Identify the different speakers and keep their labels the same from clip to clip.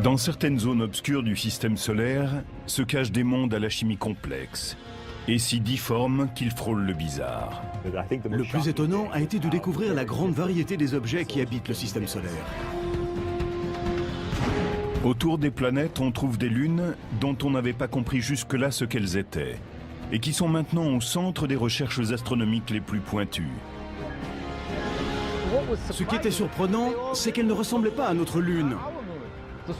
Speaker 1: Dans certaines zones obscures du système solaire se cachent des mondes à la chimie complexe et si difformes qu'ils frôlent le bizarre.
Speaker 2: Le plus étonnant a été de découvrir la grande variété des objets qui habitent le système solaire.
Speaker 1: Autour des planètes, on trouve des lunes dont on n'avait pas compris jusque-là ce qu'elles étaient et qui sont maintenant au centre des recherches astronomiques les plus pointues.
Speaker 2: Ce qui était surprenant, c'est qu'elle ne ressemblait pas à notre Lune.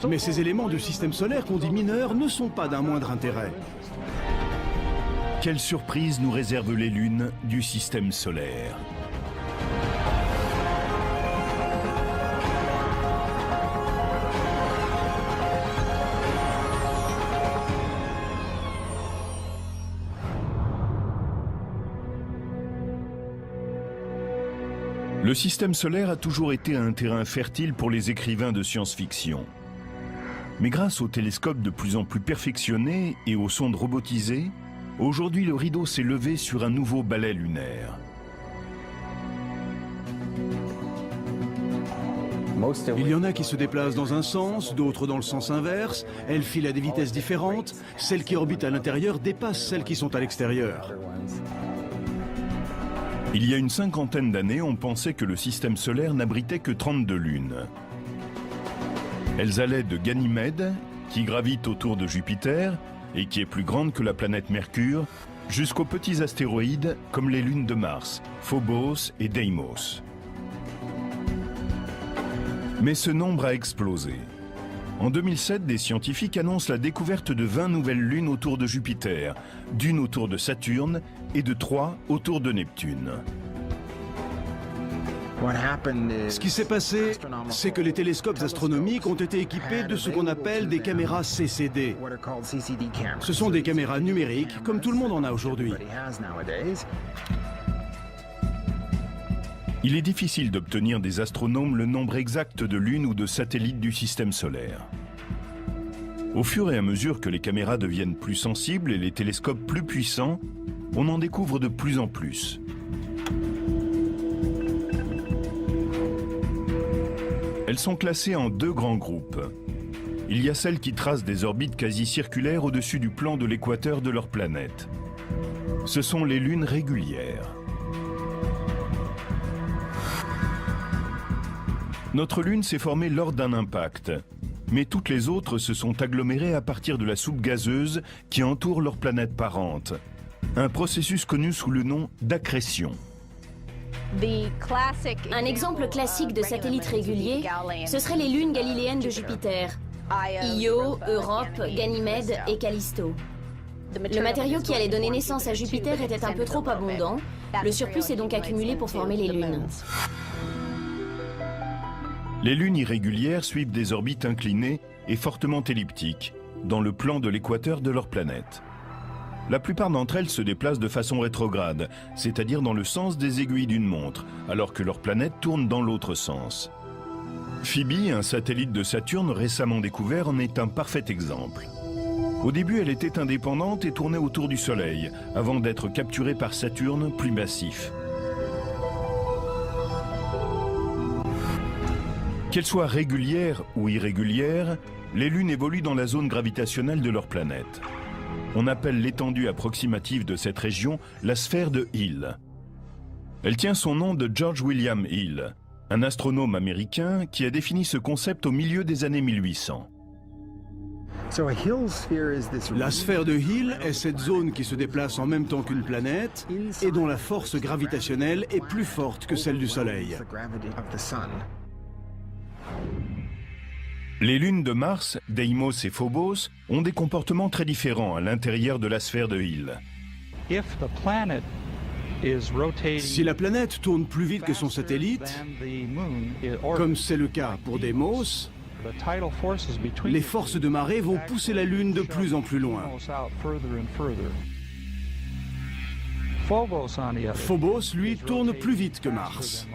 Speaker 2: Mais ces éléments du système solaire qu'on dit mineurs ne sont pas d'un moindre intérêt.
Speaker 1: Quelle surprise nous réservent les lunes du système solaire? Le système solaire a toujours été un terrain fertile pour les écrivains de science-fiction. Mais grâce aux télescopes de plus en plus perfectionnés et aux sondes robotisées, aujourd'hui le rideau s'est levé sur un nouveau balai lunaire.
Speaker 2: Il y en a qui se déplacent dans un sens, d'autres dans le sens inverse. Elles filent à des vitesses différentes. Celles qui orbitent à l'intérieur dépassent celles qui sont à l'extérieur.
Speaker 1: Il y a une cinquantaine d'années, on pensait que le système solaire n'abritait que 32 lunes. Elles allaient de Ganymède, qui gravite autour de Jupiter et qui est plus grande que la planète Mercure, jusqu'aux petits astéroïdes comme les lunes de Mars, Phobos et Deimos. Mais ce nombre a explosé. En 2007, des scientifiques annoncent la découverte de 20 nouvelles lunes autour de Jupiter, d'une autour de Saturne et de 3 autour de Neptune.
Speaker 2: Ce qui s'est passé, c'est que les télescopes astronomiques ont été équipés de ce qu'on appelle des caméras CCD. Ce sont des caméras numériques, comme tout le monde en a aujourd'hui.
Speaker 1: Il est difficile d'obtenir des astronomes le nombre exact de lunes ou de satellites du système solaire. Au fur et à mesure que les caméras deviennent plus sensibles et les télescopes plus puissants, on en découvre de plus en plus. Elles sont classées en 2 grands groupes. Il y a celles qui tracent des orbites quasi circulaires au-dessus du plan de l'équateur de leur planète. Ce sont les lunes régulières. Notre Lune s'est formée lors d'un impact, mais toutes les autres se sont agglomérées à partir de la soupe gazeuse qui entoure leur planète parente. Un processus connu sous le nom d'accrétion.
Speaker 3: Un exemple classique de satellite régulier, ce seraient les lunes galiléennes de Jupiter, Io, Europe, Ganymède et Callisto. Le matériau qui allait donner naissance à Jupiter était un peu trop abondant. Le surplus s'est donc accumulé pour former les lunes.
Speaker 1: Les lunes irrégulières suivent des orbites inclinées et fortement elliptiques, dans le plan de l'équateur de leur planète. La plupart d'entre elles se déplacent de façon rétrograde, c'est-à-dire dans le sens des aiguilles d'une montre, alors que leur planète tourne dans l'autre sens. Phoebe, un satellite de Saturne récemment découvert, en est un parfait exemple. Au début, elle était indépendante et tournait autour du Soleil, avant d'être capturée par Saturne, plus massif. Qu'elles soient régulières ou irrégulières, les lunes évoluent dans la zone gravitationnelle de leur planète. On appelle l'étendue approximative de cette région la sphère de Hill. Elle tient son nom de George William Hill, un astronome américain qui a défini ce concept au milieu des années 1800.
Speaker 2: La sphère de Hill est cette zone qui se déplace en même temps qu'une planète et dont la force gravitationnelle est plus forte que celle du Soleil.
Speaker 1: Les lunes de Mars, Deimos et Phobos, ont des comportements très différents à l'intérieur de la sphère de Hill.
Speaker 2: Si la planète tourne plus vite que son satellite, comme c'est le cas pour Deimos, les forces de marée vont pousser la Lune de plus en plus loin. Phobos, lui, tourne plus vite que Mars.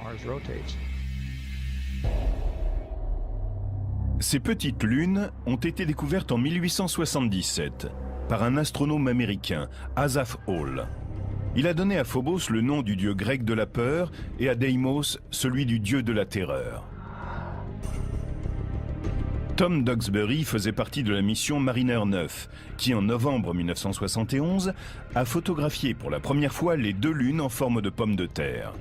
Speaker 1: Ces petites lunes ont été découvertes en 1877 par un astronome américain, Asaph Hall. Il a donné à Phobos le nom du dieu grec de la peur et à Deimos celui du dieu de la terreur. Tom Duxbury faisait partie de la mission Mariner 9, qui en novembre 1971 a photographié pour la première fois les 2 lunes en forme de pommes de terre.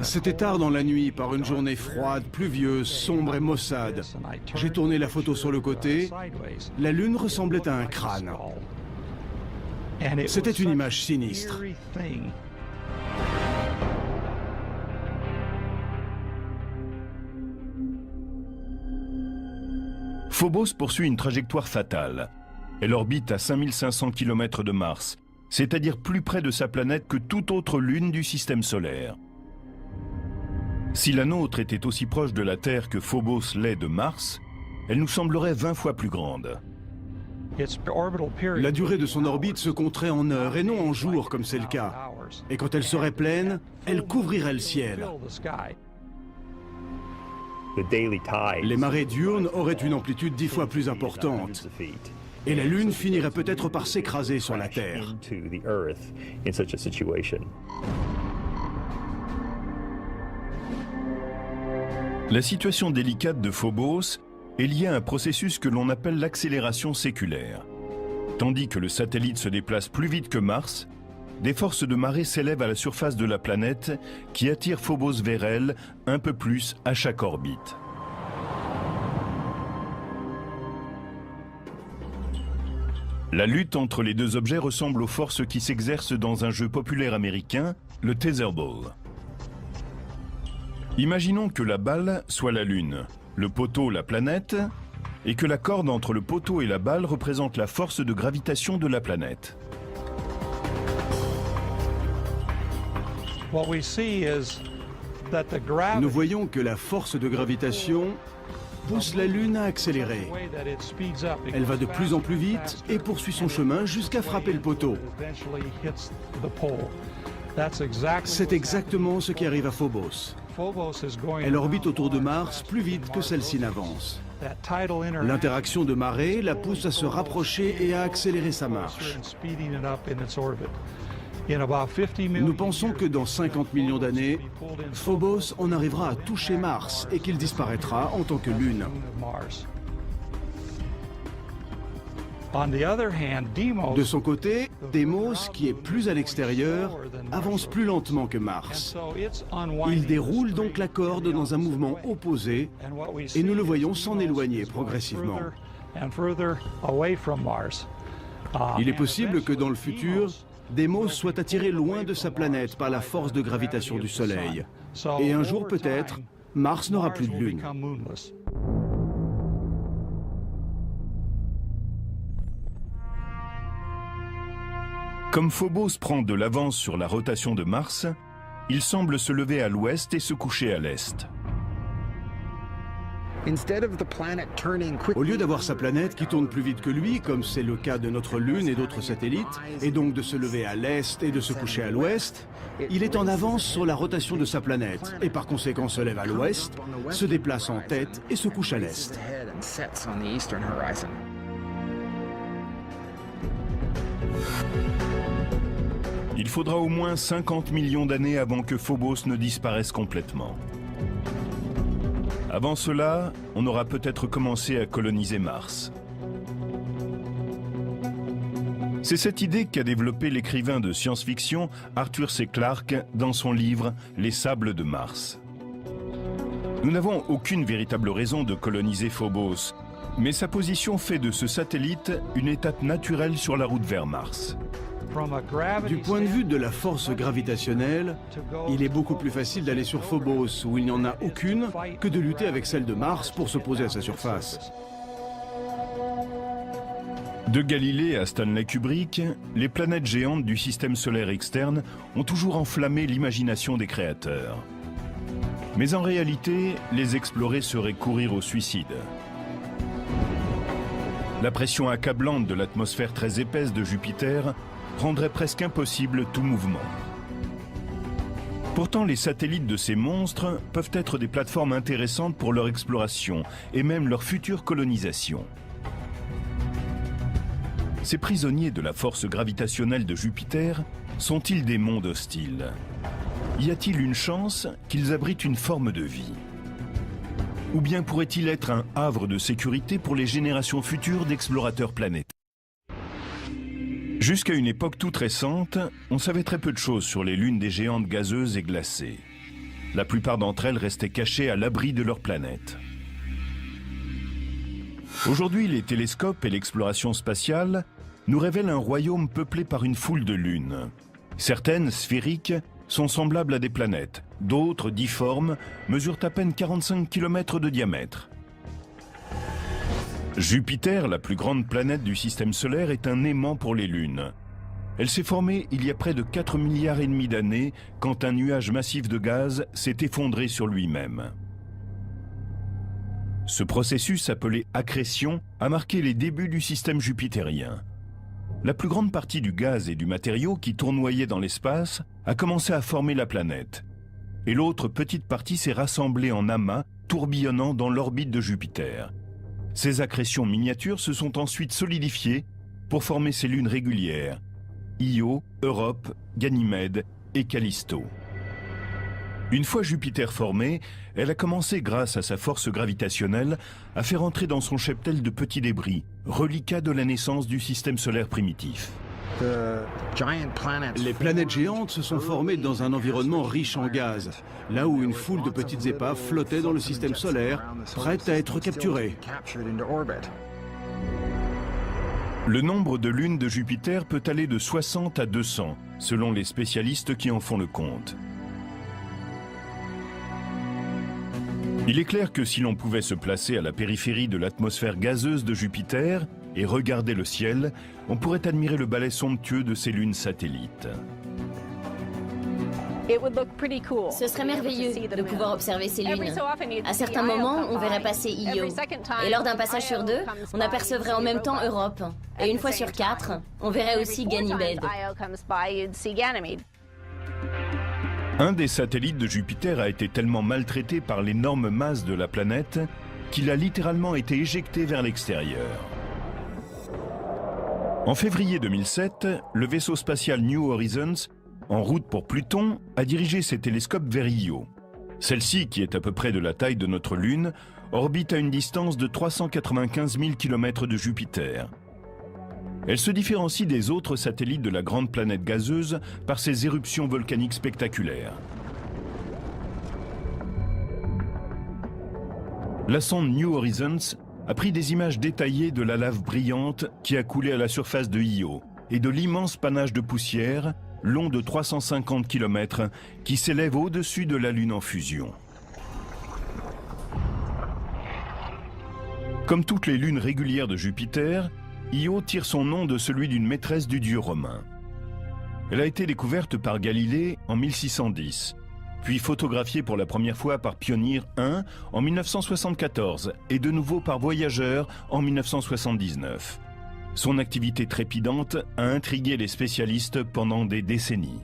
Speaker 2: C'était tard dans la nuit, par une journée froide, pluvieuse, sombre et maussade. J'ai tourné la photo sur le côté. La lune ressemblait à un crâne. C'était une image sinistre.
Speaker 1: Phobos poursuit une trajectoire fatale. Elle orbite à 5500 km de Mars, c'est-à-dire plus près de sa planète que toute autre lune du système solaire. Si la nôtre était aussi proche de la Terre que Phobos l'est de Mars, elle nous semblerait 20 fois plus grande.
Speaker 2: La durée de son orbite se compterait en heures et non en jours comme c'est le cas. Et quand elle serait pleine, elle couvrirait le ciel. Les marées diurnes auraient une amplitude 10 fois plus importante. Et la Lune finirait peut-être par s'écraser sur la Terre.
Speaker 1: La situation délicate de Phobos est liée à un processus que l'on appelle l'accélération séculaire. Tandis que le satellite se déplace plus vite que Mars, des forces de marée s'élèvent à la surface de la planète qui attirent Phobos vers elle un peu plus à chaque orbite. La lutte entre les 2 objets ressemble aux forces qui s'exercent dans un jeu populaire américain, le Tetherball. Imaginons que la balle soit la Lune, le poteau la planète, et que la corde entre le poteau et la balle représente la force de gravitation de la planète.
Speaker 2: Nous voyons que la force de gravitation pousse la Lune à accélérer. Elle va de plus en plus vite et poursuit son chemin jusqu'à frapper le poteau. C'est exactement ce qui arrive à Phobos. Elle orbite autour de Mars plus vite que celle-ci n'avance. L'interaction de marée la pousse à se rapprocher et à accélérer sa marche. Nous pensons que dans 50 millions d'années, Phobos en arrivera à toucher Mars et qu'il disparaîtra en tant que Lune. De son côté, Deimos, qui est plus à l'extérieur, avance plus lentement que Mars. Il déroule donc la corde dans un mouvement opposé et nous le voyons s'en éloigner progressivement. Il est possible que dans le futur, Deimos soit attiré loin de sa planète par la force de gravitation du Soleil. Et un jour peut-être, Mars n'aura plus de lune.
Speaker 1: Comme Phobos prend de l'avance sur la rotation de Mars, il semble se lever à l'ouest et se coucher à l'est.
Speaker 2: Au lieu d'avoir sa planète qui tourne plus vite que lui, comme c'est le cas de notre Lune et d'autres satellites, et donc de se lever à l'est et de se coucher à l'ouest, il est en avance sur la rotation de sa planète, et par conséquent se lève à l'ouest, se déplace en tête et se couche à l'est.
Speaker 1: Il faudra au moins 50 millions d'années avant que Phobos ne disparaisse complètement. Avant cela, on aura peut-être commencé à coloniser Mars. C'est cette idée qu'a développée l'écrivain de science-fiction Arthur C. Clarke dans son livre « Les sables de Mars ». Nous n'avons aucune véritable raison de coloniser Phobos, mais sa position fait de ce satellite une étape naturelle sur la route vers Mars.
Speaker 2: Du point de vue de la force gravitationnelle, il est beaucoup plus facile d'aller sur Phobos, où il n'y en a aucune, que de lutter avec celle de Mars pour s'opposer à sa surface.
Speaker 1: De Galilée à Stanley Kubrick, les planètes géantes du système solaire externe ont toujours enflammé l'imagination des créateurs. Mais en réalité, les explorer serait courir au suicide. La pression accablante de l'atmosphère très épaisse de Jupiter rendrait presque impossible tout mouvement. Pourtant, les satellites de ces monstres peuvent être des plateformes intéressantes pour leur exploration et même leur future colonisation. Ces prisonniers de la force gravitationnelle de Jupiter sont-ils des mondes hostiles? Y a-t-il une chance qu'ils abritent une forme de vie? Ou bien pourrait-il être un havre de sécurité pour les générations futures d'explorateurs planétaires? Jusqu'à une époque toute récente, on savait très peu de choses sur les lunes des géantes gazeuses et glacées. La plupart d'entre elles restaient cachées à l'abri de leur planète. Aujourd'hui, les télescopes et l'exploration spatiale nous révèlent un royaume peuplé par une foule de lunes. Certaines, sphériques, sont semblables à des planètes. D'autres, difformes, mesurent à peine 45 km de diamètre. Jupiter, la plus grande planète du système solaire, est un aimant pour les lunes. Elle s'est formée il y a près de 4,5 milliards d'années quand un nuage massif de gaz s'est effondré sur lui-même. Ce processus, appelé accrétion, a marqué les débuts du système jupitérien. La plus grande partie du gaz et du matériau qui tournoyait dans l'espace a commencé à former la planète. Et l'autre petite partie s'est rassemblée en amas, tourbillonnant dans l'orbite de Jupiter. Ces accrétions miniatures se sont ensuite solidifiées pour former ces lunes régulières, Io, Europe, Ganymède et Callisto. Une fois Jupiter formée, elle a commencé, grâce à sa force gravitationnelle, à faire entrer dans son cheptel de petits débris, reliquats de la naissance du système solaire primitif.
Speaker 2: Les planètes géantes se sont formées dans un environnement riche en gaz, là où une foule de petites épaves flottait dans le système solaire, prêtes à être capturées.
Speaker 1: Le nombre de lunes de Jupiter peut aller de 60 à 200, selon les spécialistes qui en font le compte. Il est clair que si l'on pouvait se placer à la périphérie de l'atmosphère gazeuse de Jupiter et regarder le ciel, on pourrait admirer le balai somptueux de ces lunes satellites.
Speaker 3: Ce serait merveilleux de pouvoir observer ces lunes. À certains moments, on verrait passer Io. Et lors d'un passage sur deux, on apercevrait en même temps Europe. Et une fois sur 4, on verrait aussi Ganymède.
Speaker 1: Un des satellites de Jupiter a été tellement maltraité par l'énorme masse de la planète qu'il a littéralement été éjecté vers l'extérieur. En février 2007, le vaisseau spatial New Horizons, en route pour Pluton, a dirigé ses télescopes vers Io. Celle-ci, qui est à peu près de la taille de notre Lune, orbite à une distance de 395 000 km de Jupiter. Elle se différencie des autres satellites de la grande planète gazeuse par ses éruptions volcaniques spectaculaires. La sonde New Horizons a pris des images détaillées de la lave brillante qui a coulé à la surface de Io et de l'immense panache de poussière, long de 350 km, qui s'élève au-dessus de la Lune en fusion. Comme toutes les lunes régulières de Jupiter, Io tire son nom de celui d'une maîtresse du dieu romain. Elle a été découverte par Galilée en 1610, puis photographiée pour la première fois par Pioneer 1 en 1974 et de nouveau par Voyager en 1979. Son activité trépidante a intrigué les spécialistes pendant des décennies.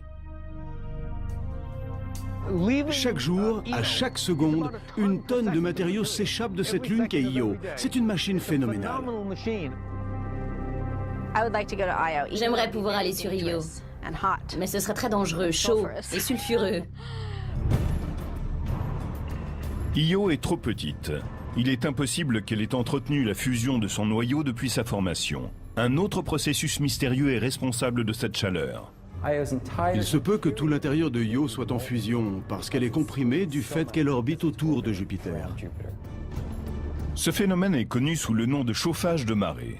Speaker 2: Chaque jour, à chaque seconde, une tonne de matériaux s'échappe de cette lune qu'est Io. C'est une machine phénoménale.
Speaker 3: J'aimerais pouvoir aller sur Io, mais ce serait très dangereux, chaud et sulfureux.
Speaker 1: Io est trop petite. Il est impossible qu'elle ait entretenu la fusion de son noyau depuis sa formation. Un autre processus mystérieux est responsable de cette chaleur.
Speaker 2: Il se peut que tout l'intérieur de Io soit en fusion, parce qu'elle est comprimée du fait qu'elle orbite autour de Jupiter.
Speaker 1: Ce phénomène est connu sous le nom de chauffage de marée.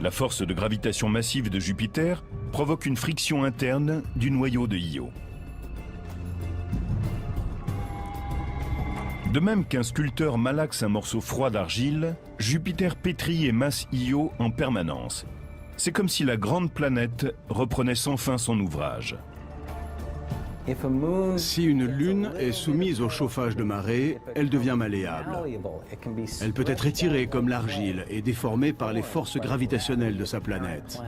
Speaker 1: La force de gravitation massive de Jupiter provoque une friction interne du noyau de Io. De même qu'un sculpteur malaxe un morceau froid d'argile, Jupiter pétrit et masse Io en permanence. C'est comme si la grande planète reprenait sans fin son ouvrage.
Speaker 2: Si une lune est soumise au chauffage de marée, elle devient malléable. Elle peut être étirée comme l'argile et déformée par les forces gravitationnelles de sa planète.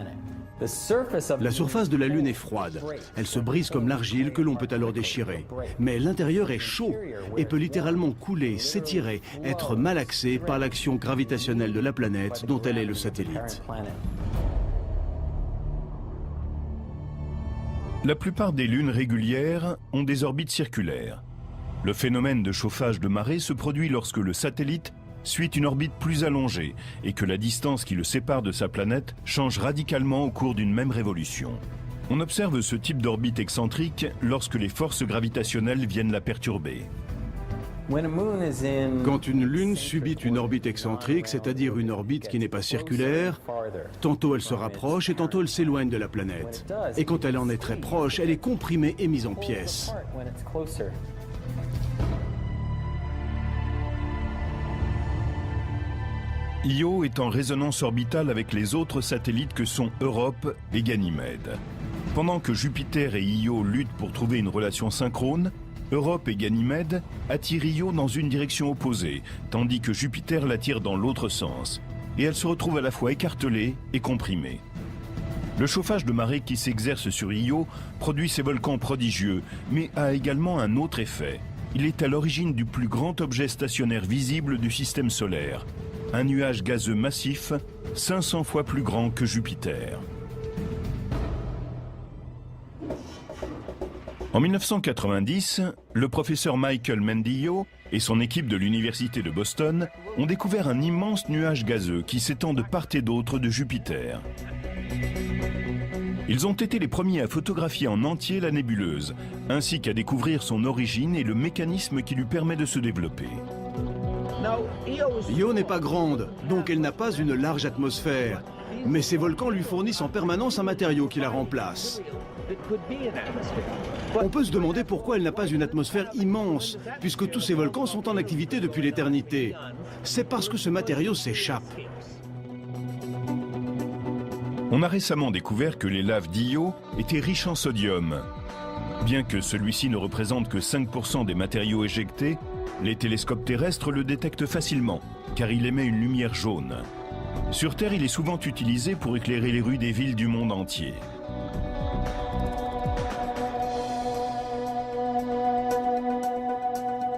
Speaker 2: La surface de la Lune est froide. Elle se brise comme l'argile que l'on peut alors déchirer. Mais l'intérieur est chaud et peut littéralement couler, s'étirer, être malaxé par l'action gravitationnelle de la planète dont elle est le satellite.
Speaker 1: La plupart des lunes régulières ont des orbites circulaires. Le phénomène de chauffage de marée se produit lorsque le satellite suit une orbite plus allongée et que la distance qui le sépare de sa planète change radicalement au cours d'une même révolution. On observe ce type d'orbite excentrique lorsque les forces gravitationnelles viennent la perturber.
Speaker 2: Quand une lune subit une orbite excentrique, c'est-à-dire une orbite qui n'est pas circulaire, tantôt elle se rapproche et tantôt elle s'éloigne de la planète. Et quand elle en est très proche, elle est comprimée et mise en pièces.
Speaker 1: Io est en résonance orbitale avec les autres satellites que sont Europe et Ganymède. Pendant que Jupiter et Io luttent pour trouver une relation synchrone, Europe et Ganymède attirent Io dans une direction opposée, tandis que Jupiter l'attire dans l'autre sens. Et elle se retrouve à la fois écartelée et comprimée. Le chauffage de marée qui s'exerce sur Io produit ces volcans prodigieux, mais a également un autre effet. Il est à l'origine du plus grand objet stationnaire visible du système solaire, un nuage gazeux massif, 500 fois plus grand que Jupiter. En 1990, le professeur Michael Mendillo et son équipe de l'université de Boston ont découvert un immense nuage gazeux qui s'étend de part et d'autre de Jupiter. Ils ont été les premiers à photographier en entier la nébuleuse, ainsi qu'à découvrir son origine et le mécanisme qui lui permet de se développer.
Speaker 2: Io n'est pas grande, donc elle n'a pas une large atmosphère. Mais ces volcans lui fournissent en permanence un matériau qui la remplace. On peut se demander pourquoi elle n'a pas une atmosphère immense, puisque tous ces volcans sont en activité depuis l'éternité. C'est parce que ce matériau s'échappe.
Speaker 1: On a récemment découvert que les laves d'Io étaient riches en sodium. Bien que celui-ci ne représente que 5% des matériaux éjectés, les télescopes terrestres le détectent facilement, car il émet une lumière jaune. Sur Terre, il est souvent utilisé pour éclairer les rues des villes du monde entier.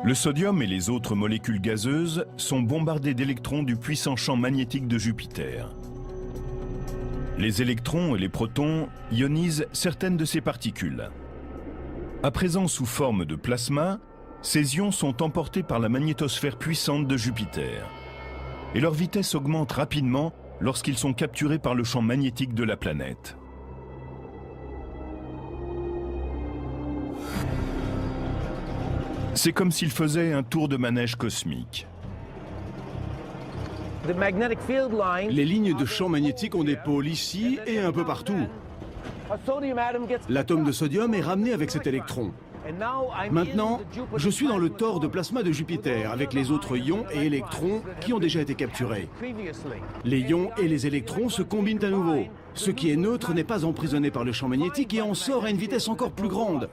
Speaker 1: Le sodium et les autres molécules gazeuses sont bombardés d'électrons du puissant champ magnétique de Jupiter. Les électrons et les protons ionisent certaines de ces particules. À présent sous forme de plasma, ces ions sont emportés par la magnétosphère puissante de Jupiter. Et leur vitesse augmente rapidement lorsqu'ils sont capturés par le champ magnétique de la planète. C'est comme s'ils faisaient un tour de manège cosmique.
Speaker 2: Les lignes de champ magnétique ont des pôles ici et un peu partout. L'atome de sodium est ramené avec cet électron. Maintenant, je suis dans le tore de plasma de Jupiter avec les autres ions et électrons qui ont déjà été capturés. Les ions et les électrons se combinent à nouveau. Ce qui est neutre n'est pas emprisonné par le champ magnétique et en sort à une vitesse encore plus grande.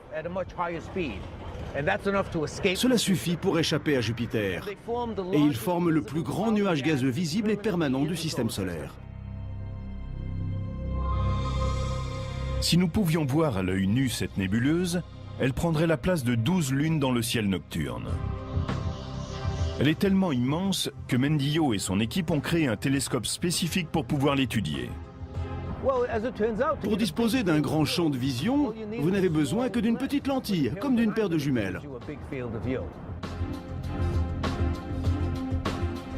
Speaker 2: Cela suffit pour échapper à Jupiter. Et ils forment le plus grand nuage gazeux visible et permanent du système solaire.
Speaker 1: Si nous pouvions voir à l'œil nu cette nébuleuse, elle prendrait la place de 12 lunes dans le ciel nocturne. Elle est tellement immense que Mendillo et son équipe ont créé un télescope spécifique pour pouvoir l'étudier.
Speaker 2: Pour disposer d'un grand champ de vision, vous n'avez besoin que d'une petite lentille, comme d'une paire de jumelles.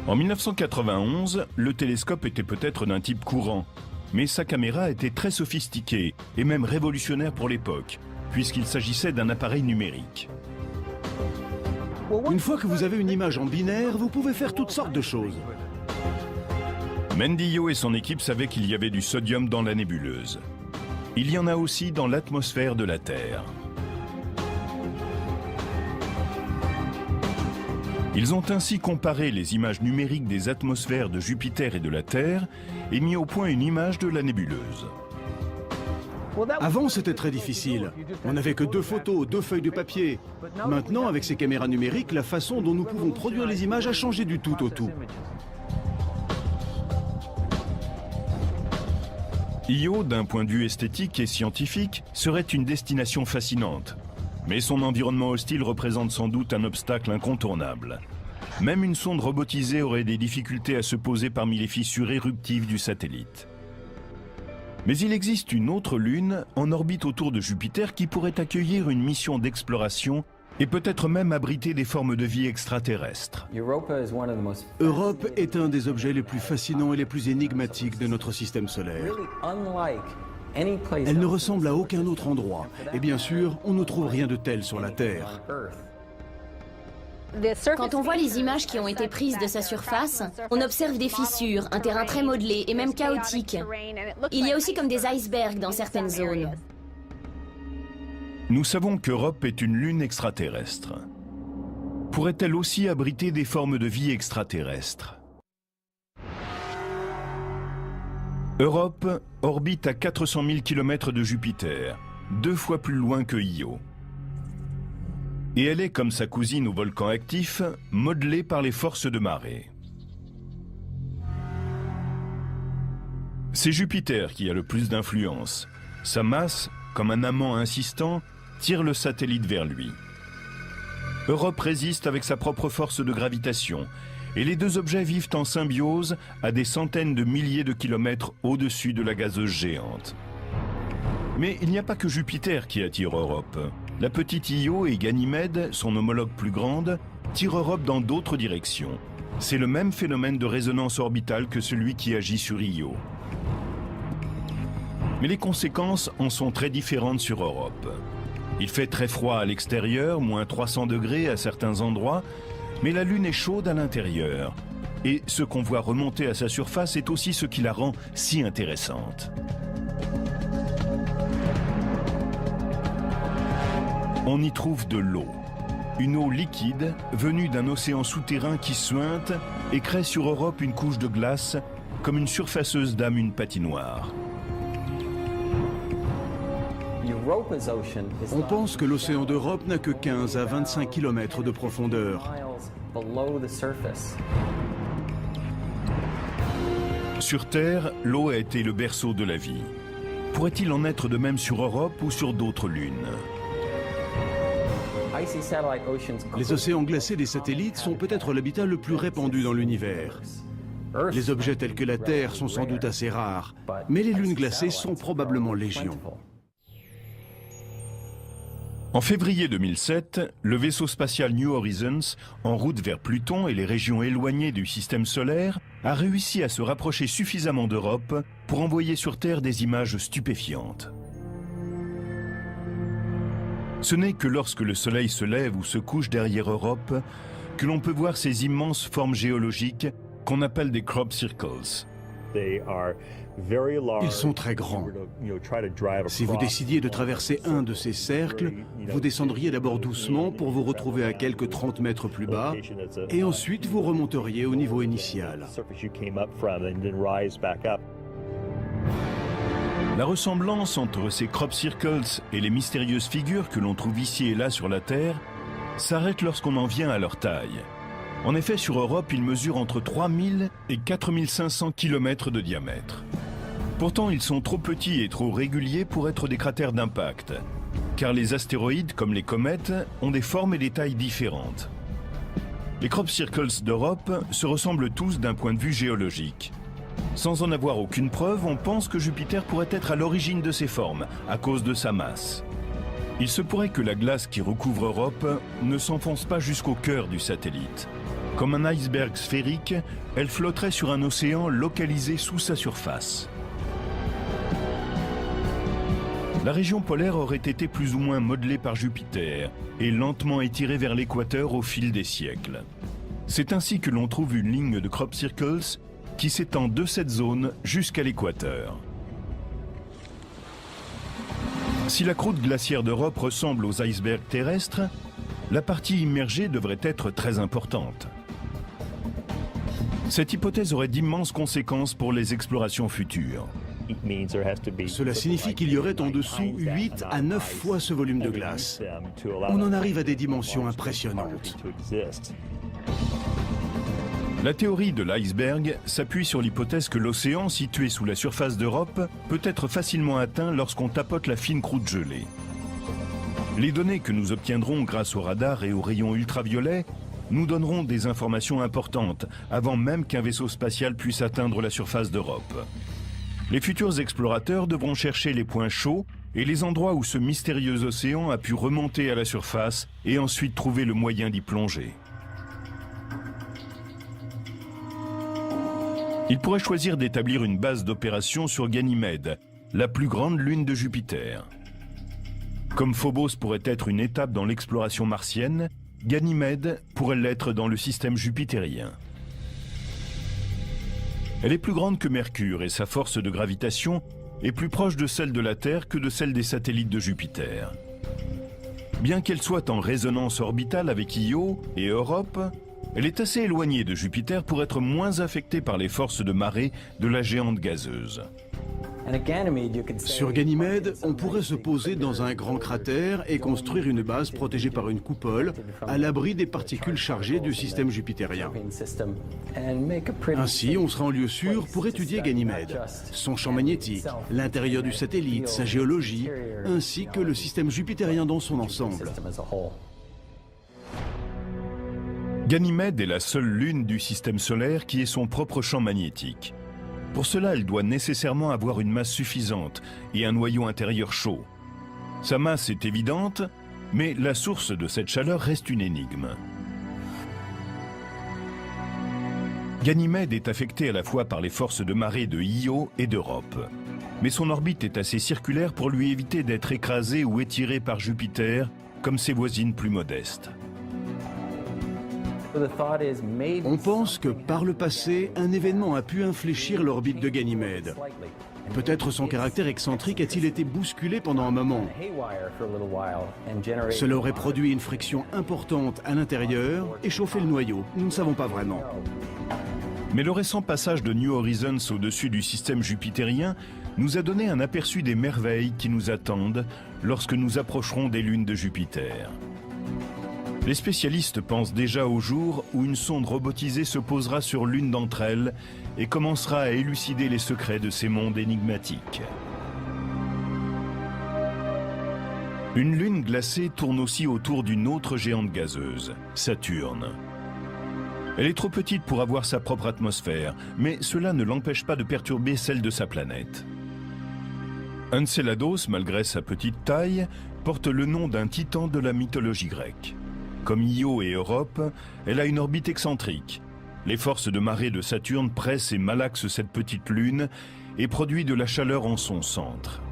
Speaker 1: En 1991, le télescope était peut-être d'un type courant, mais sa caméra était très sophistiquée et même révolutionnaire pour l'époque, puisqu'il s'agissait d'un appareil numérique.
Speaker 2: Une fois que vous avez une image en binaire, vous pouvez faire toutes sortes de choses.
Speaker 1: Mendillo et son équipe savaient qu'il y avait du sodium dans la nébuleuse. Il y en a aussi dans l'atmosphère de la Terre. Ils ont ainsi comparé les images numériques des atmosphères de Jupiter et de la Terre et mis au point une image de la nébuleuse.
Speaker 2: Avant, c'était très difficile. On n'avait que 2 photos, 2 feuilles de papier. Maintenant, avec ces caméras numériques, la façon dont nous pouvons produire les images a changé du tout au tout.
Speaker 1: Io, d'un point de vue esthétique et scientifique, serait une destination fascinante. Mais son environnement hostile représente sans doute un obstacle incontournable. Même une sonde robotisée aurait des difficultés à se poser parmi les fissures éruptives du satellite. Mais il existe une autre lune en orbite autour de Jupiter qui pourrait accueillir une mission d'exploration et peut-être même abriter des formes de vie extraterrestres.
Speaker 2: Europe est un des objets les plus fascinants et les plus énigmatiques de notre système solaire. Elle ne ressemble à aucun autre endroit, et bien sûr, on ne trouve rien de tel sur la Terre.
Speaker 3: Quand on voit les images qui ont été prises de sa surface, on observe des fissures, un terrain très modelé et même chaotique. Il y a aussi comme des icebergs dans certaines zones.
Speaker 1: Nous savons qu'Europe est une lune extraterrestre. Pourrait-elle aussi abriter des formes de vie extraterrestres? Europe orbite à 400 000 km de Jupiter, 2 fois plus loin que Io. Et elle est, comme sa cousine au volcan actif, modelée par les forces de marée. C'est Jupiter qui a le plus d'influence. Sa masse, comme un amant insistant, tire le satellite vers lui. Europe résiste avec sa propre force de gravitation, et les deux objets vivent en symbiose à des centaines de milliers de kilomètres au-dessus de la gazeuse géante. Mais il n'y a pas que Jupiter qui attire Europe. La petite Io et Ganymède, son homologue plus grande, tirent Europe dans d'autres directions. C'est le même phénomène de résonance orbitale que celui qui agit sur Io. Mais les conséquences en sont très différentes sur Europe. Il fait très froid à l'extérieur, moins 300 degrés à certains endroits, mais la Lune est chaude à l'intérieur. Et ce qu'on voit remonter à sa surface est aussi ce qui la rend si intéressante. On y trouve de l'eau. Une eau liquide venue d'un océan souterrain qui suinte et crée sur Europe une couche de glace comme une surfaceuse dame une patinoire.
Speaker 2: On pense que l'océan d'Europe n'a que 15 à 25 km de profondeur.
Speaker 1: Sur Terre, l'eau a été le berceau de la vie. Pourrait-il en être de même sur Europe ou sur d'autres lunes ?
Speaker 2: Les océans glacés des satellites sont peut-être l'habitat le plus répandu dans l'univers. Les objets tels que la Terre sont sans doute assez rares, mais les lunes glacées sont probablement légion.
Speaker 1: En février 2007, le vaisseau spatial New Horizons, en route vers Pluton et les régions éloignées du système solaire, a réussi à se rapprocher suffisamment d'Europe pour envoyer sur Terre des images stupéfiantes. Ce n'est que lorsque le Soleil se lève ou se couche derrière Europe que l'on peut voir ces immenses formes géologiques qu'on appelle des crop circles.
Speaker 2: Ils sont très grands. Si vous décidiez de traverser un de ces cercles, vous descendriez d'abord doucement pour vous retrouver à quelques 30 mètres plus bas, et ensuite vous remonteriez au niveau initial.
Speaker 1: La ressemblance entre ces crop circles et les mystérieuses figures que l'on trouve ici et là sur la Terre s'arrête lorsqu'on en vient à leur taille. En effet, sur Europe, ils mesurent entre 3000 et 4500 km de diamètre. Pourtant, ils sont trop petits et trop réguliers pour être des cratères d'impact, car les astéroïdes, comme les comètes, ont des formes et des tailles différentes. Les crop circles d'Europe se ressemblent tous d'un point de vue géologique. Sans en avoir aucune preuve, on pense que Jupiter pourrait être à l'origine de ces formes, à cause de sa masse. Il se pourrait que la glace qui recouvre Europe ne s'enfonce pas jusqu'au cœur du satellite. Comme un iceberg sphérique, elle flotterait sur un océan localisé sous sa surface. La région polaire aurait été plus ou moins modelée par Jupiter et lentement étirée vers l'équateur au fil des siècles. C'est ainsi que l'on trouve une ligne de crop circles qui s'étend de cette zone jusqu'à l'équateur. Si la croûte glaciaire d'Europe ressemble aux icebergs terrestres, la partie immergée devrait être très importante. Cette hypothèse aurait d'immenses conséquences pour les explorations futures.
Speaker 2: Cela signifie qu'il y aurait en dessous 8 à 9 fois ce volume de glace. On en arrive à des dimensions impressionnantes.
Speaker 1: La théorie de l'iceberg s'appuie sur l'hypothèse que l'océan, situé sous la surface d'Europe, peut être facilement atteint lorsqu'on tapote la fine croûte gelée. Les données que nous obtiendrons grâce au radar et aux rayons ultraviolets nous donneront des informations importantes avant même qu'un vaisseau spatial puisse atteindre la surface d'Europe. Les futurs explorateurs devront chercher les points chauds et les endroits où ce mystérieux océan a pu remonter à la surface et ensuite trouver le moyen d'y plonger. Il pourrait choisir d'établir une base d'opération sur Ganymède, la plus grande lune de Jupiter. Comme Phobos pourrait être une étape dans l'exploration martienne, Ganymède pourrait l'être dans le système jupitérien. Elle est plus grande que Mercure et sa force de gravitation est plus proche de celle de la Terre que de celle des satellites de Jupiter. Bien qu'elle soit en résonance orbitale avec Io et Europe, elle est assez éloignée de Jupiter pour être moins affectée par les forces de marée de la géante gazeuse.
Speaker 2: Sur Ganymède, on pourrait se poser dans un grand cratère et construire une base protégée par une coupole à l'abri des particules chargées du système jupitérien. Ainsi, on sera en lieu sûr pour étudier Ganymède, son champ magnétique, l'intérieur du satellite, sa géologie, ainsi que le système jupitérien dans son ensemble.
Speaker 1: Ganymède est la seule lune du système solaire qui ait son propre champ magnétique. Pour cela, elle doit nécessairement avoir une masse suffisante et un noyau intérieur chaud. Sa masse est évidente, mais la source de cette chaleur reste une énigme. Ganymède est affectée à la fois par les forces de marée de Io et d'Europe. Mais son orbite est assez circulaire pour lui éviter d'être écrasée ou étirée par Jupiter, comme ses voisines plus modestes.
Speaker 2: On pense que par le passé, un événement a pu infléchir l'orbite de Ganymède. Peut-être son caractère excentrique a-t-il été bousculé pendant un moment. Cela aurait produit une friction importante à l'intérieur et chauffé le noyau. Nous ne savons pas vraiment.
Speaker 1: Mais le récent passage de New Horizons au-dessus du système jupitérien nous a donné un aperçu des merveilles qui nous attendent lorsque nous approcherons des lunes de Jupiter. Les spécialistes pensent déjà au jour où une sonde robotisée se posera sur l'une d'entre elles et commencera à élucider les secrets de ces mondes énigmatiques. Une lune glacée tourne aussi autour d'une autre géante gazeuse, Saturne. Elle est trop petite pour avoir sa propre atmosphère, mais cela ne l'empêche pas de perturber celle de sa planète. Enceladus, malgré sa petite taille, porte le nom d'un titan de la mythologie grecque. Comme Io et Europe, elle a une orbite excentrique. Les forces de marée de Saturne pressent et malaxent cette petite lune et produisent de la chaleur en son centre.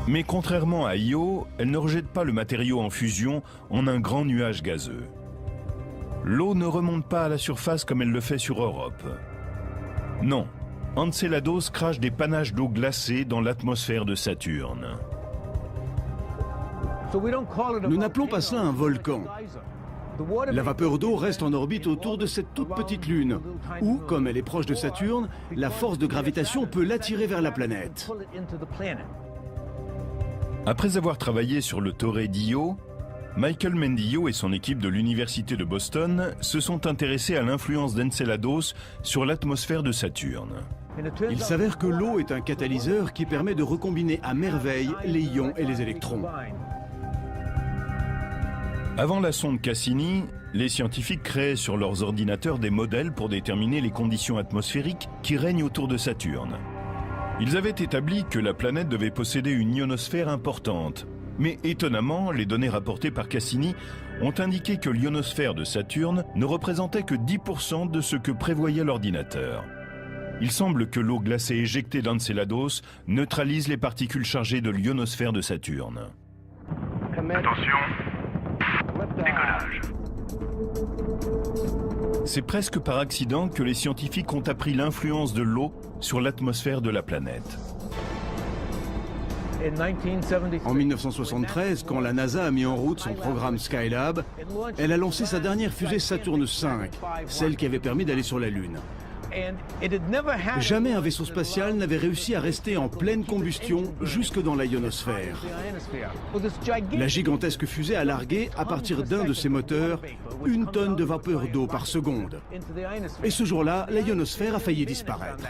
Speaker 1: Mais contrairement à Io, elle ne rejette pas le matériau en fusion en un grand nuage gazeux. L'eau ne remonte pas à la surface comme elle le fait sur Europe. Non, Enceladus crache des panaches d'eau glacée dans l'atmosphère de Saturne.
Speaker 2: Nous n'appelons pas cela un volcan. La vapeur d'eau reste en orbite autour de cette toute petite lune, où, comme elle est proche de Saturne, la force de gravitation peut l'attirer vers la planète.
Speaker 1: Après avoir travaillé sur le Torre d'Io, Michael Mendillo et son équipe de l'Université de Boston se sont intéressés à l'influence d'Enceladus sur l'atmosphère de Saturne.
Speaker 2: Il s'avère que l'eau est un catalyseur qui permet de recombiner à merveille les ions et les électrons.
Speaker 1: Avant la sonde Cassini, les scientifiques créaient sur leurs ordinateurs des modèles pour déterminer les conditions atmosphériques qui règnent autour de Saturne. Ils avaient établi que la planète devait posséder une ionosphère importante. Mais étonnamment, les données rapportées par Cassini ont indiqué que l'ionosphère de Saturne ne représentait que 10% de ce que prévoyait l'ordinateur. Il semble que l'eau glacée éjectée d'Enceladus neutralise les particules chargées de l'ionosphère de Saturne.
Speaker 4: Attention, décollage.
Speaker 1: C'est presque par accident que les scientifiques ont appris l'influence de l'eau sur l'atmosphère de la planète.
Speaker 2: En 1973, quand la NASA a mis en route son programme Skylab, elle a lancé sa dernière fusée Saturne V, celle qui avait permis d'aller sur la Lune. Jamais un vaisseau spatial n'avait réussi à rester en pleine combustion jusque dans la ionosphère. La gigantesque fusée a largué, à partir d'un de ses moteurs, 1 tonne de vapeur d'eau par seconde. Et ce jour-là, la ionosphère a failli disparaître.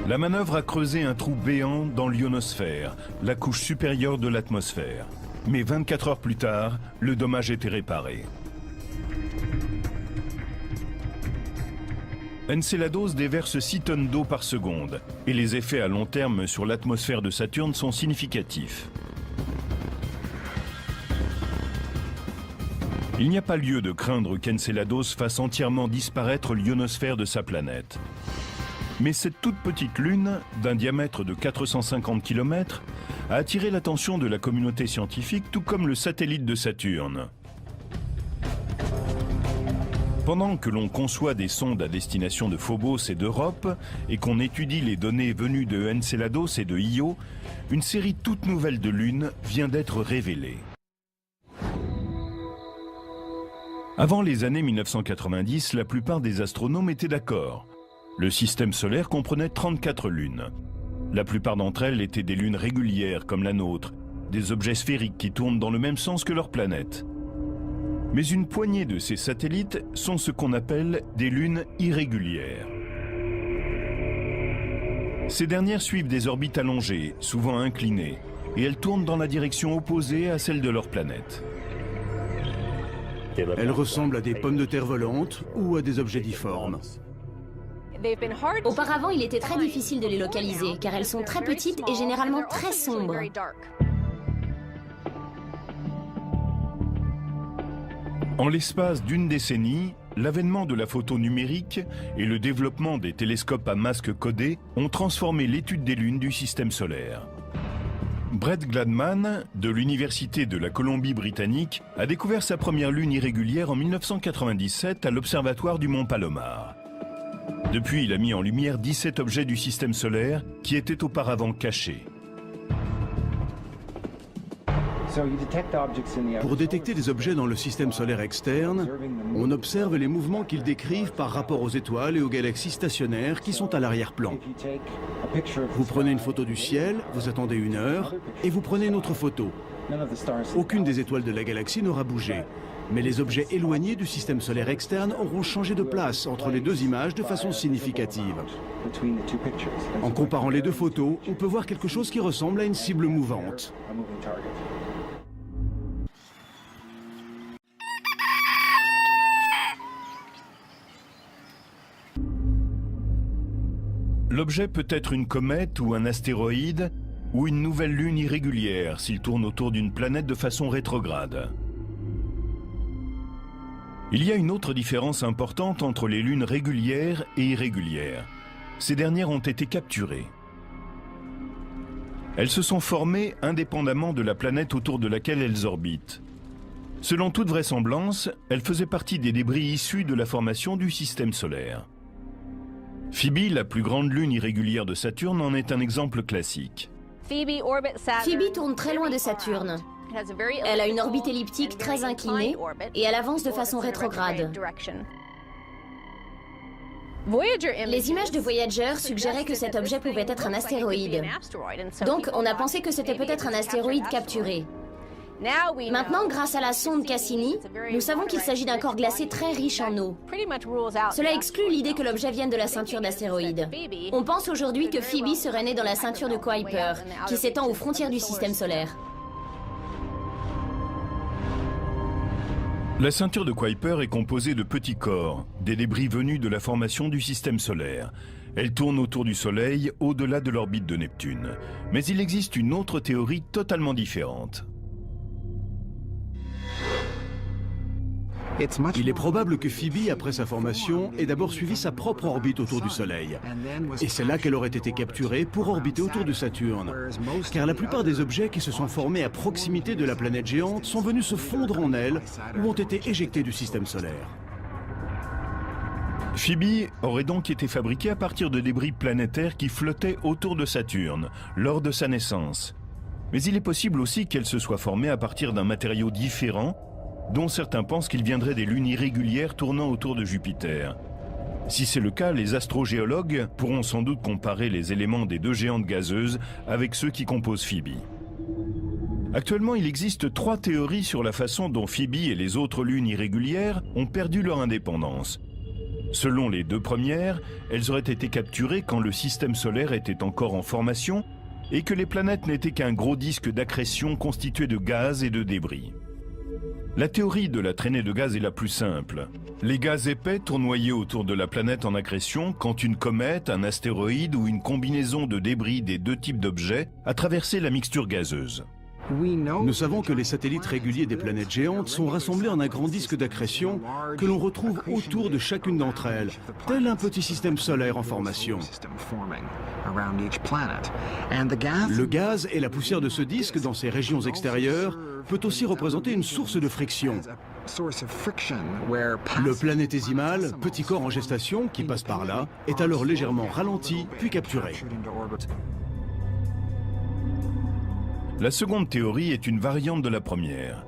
Speaker 1: La manœuvre a creusé un trou béant dans l'ionosphère, la couche supérieure de l'atmosphère. Mais 24 heures plus tard, le dommage était réparé. Enceladus déverse 6 tonnes d'eau par seconde et les effets à long terme sur l'atmosphère de Saturne sont significatifs. Il n'y a pas lieu de craindre qu'Enceladus fasse entièrement disparaître l'ionosphère de sa planète. Mais cette toute petite lune, d'un diamètre de 450 km, a attiré l'attention de la communauté scientifique, tout comme le satellite de Saturne. Pendant que l'on conçoit des sondes à destination de Phobos et d'Europe, et qu'on étudie les données venues de Enceladus et de Io, une série toute nouvelle de lunes vient d'être révélée. Avant les années 1990, la plupart des astronomes étaient d'accord. Le système solaire comprenait 34 lunes. La plupart d'entre elles étaient des lunes régulières comme la nôtre, des objets sphériques qui tournent dans le même sens que leur planète. Mais une poignée de ces satellites sont ce qu'on appelle des lunes irrégulières. Ces dernières suivent des orbites allongées, souvent inclinées, et elles tournent dans la direction opposée à celle de leur planète.
Speaker 2: Elles ressemblent à des pommes de terre volantes ou à des objets difformes.
Speaker 3: Auparavant, il était très difficile de les localiser, car elles sont très petites et généralement très sombres.
Speaker 1: En l'espace d'une décennie, l'avènement de la photo numérique et le développement des télescopes à masque codé ont transformé l'étude des lunes du système solaire. Brett Gladman, de l'Université de la Colombie-Britannique, a découvert sa première lune irrégulière en 1997 à l'observatoire du Mont Palomar. Depuis, il a mis en lumière 17 objets du système solaire qui étaient auparavant cachés.
Speaker 2: Pour détecter des objets dans le système solaire externe, on observe les mouvements qu'ils décrivent par rapport aux étoiles et aux galaxies stationnaires qui sont à l'arrière-plan. Vous prenez une photo du ciel, vous attendez 1 heure, et vous prenez une autre photo. Aucune des étoiles de la galaxie n'aura bougé, mais les objets éloignés du système solaire externe auront changé de place entre les deux images de façon significative. En comparant les deux photos, on peut voir quelque chose qui ressemble à une cible mouvante.
Speaker 1: L'objet peut être une comète ou un astéroïde, ou une nouvelle lune irrégulière s'il tourne autour d'une planète de façon rétrograde. Il y a une autre différence importante entre les lunes régulières et irrégulières. Ces dernières ont été capturées. Elles se sont formées indépendamment de la planète autour de laquelle elles orbitent. Selon toute vraisemblance, elles faisaient partie des débris issus de la formation du système solaire. Phoebe, la plus grande lune irrégulière de Saturne, en est un exemple classique.
Speaker 3: Phoebe tourne très loin de Saturne. Elle a une orbite elliptique très inclinée et elle avance de façon rétrograde. Les images de Voyager suggéraient que cet objet pouvait être un astéroïde. Donc, on a pensé que c'était peut-être un astéroïde capturé. Maintenant, grâce à la sonde Cassini, nous savons qu'il s'agit d'un corps glacé très riche en eau. Cela exclut l'idée que l'objet vienne de la ceinture d'astéroïdes. On pense aujourd'hui que Phoebe serait née dans la ceinture de Kuiper, qui s'étend aux frontières du système solaire.
Speaker 1: La ceinture de Kuiper est composée de petits corps, des débris venus de la formation du système solaire. Elle tourne autour du Soleil, au-delà de l'orbite de Neptune. Mais il existe une autre théorie totalement différente.
Speaker 2: Il est probable que Phoebe, après sa formation, ait d'abord suivi sa propre orbite autour du Soleil. Et c'est là qu'elle aurait été capturée pour orbiter autour de Saturne. Car la plupart des objets qui se sont formés à proximité de la planète géante sont venus se fondre en elle ou ont été éjectés du système solaire.
Speaker 1: Phoebe aurait donc été fabriquée à partir de débris planétaires qui flottaient autour de Saturne lors de sa naissance. Mais il est possible aussi qu'elle se soit formée à partir d'un matériau différent, dont certains pensent qu'il viendrait des lunes irrégulières tournant autour de Jupiter. Si c'est le cas, les astrogéologues pourront sans doute comparer les éléments des deux géantes gazeuses avec ceux qui composent Phoebe. Actuellement, il existe 3 théories sur la façon dont Phoebe et les autres lunes irrégulières ont perdu leur indépendance. Selon les 2 premières, elles auraient été capturées quand le système solaire était encore en formation et que les planètes n'étaient qu'un gros disque d'accrétion constitué de gaz et de débris. La théorie de la traînée de gaz est la plus simple. Les gaz épais tournoyaient autour de la planète en accrétion quand une comète, un astéroïde ou une combinaison de débris des deux types d'objets a traversé la mixture gazeuse.
Speaker 2: Nous savons que les satellites réguliers des planètes géantes sont rassemblés en un grand disque d'accrétion que l'on retrouve autour de chacune d'entre elles, tel un petit système solaire en formation. Le gaz et la poussière de ce disque dans ses régions extérieures peut aussi représenter une source de friction. Le planétésimal, petit corps en gestation qui passe par là, est alors légèrement ralenti puis capturé.
Speaker 1: La seconde théorie est une variante de la première.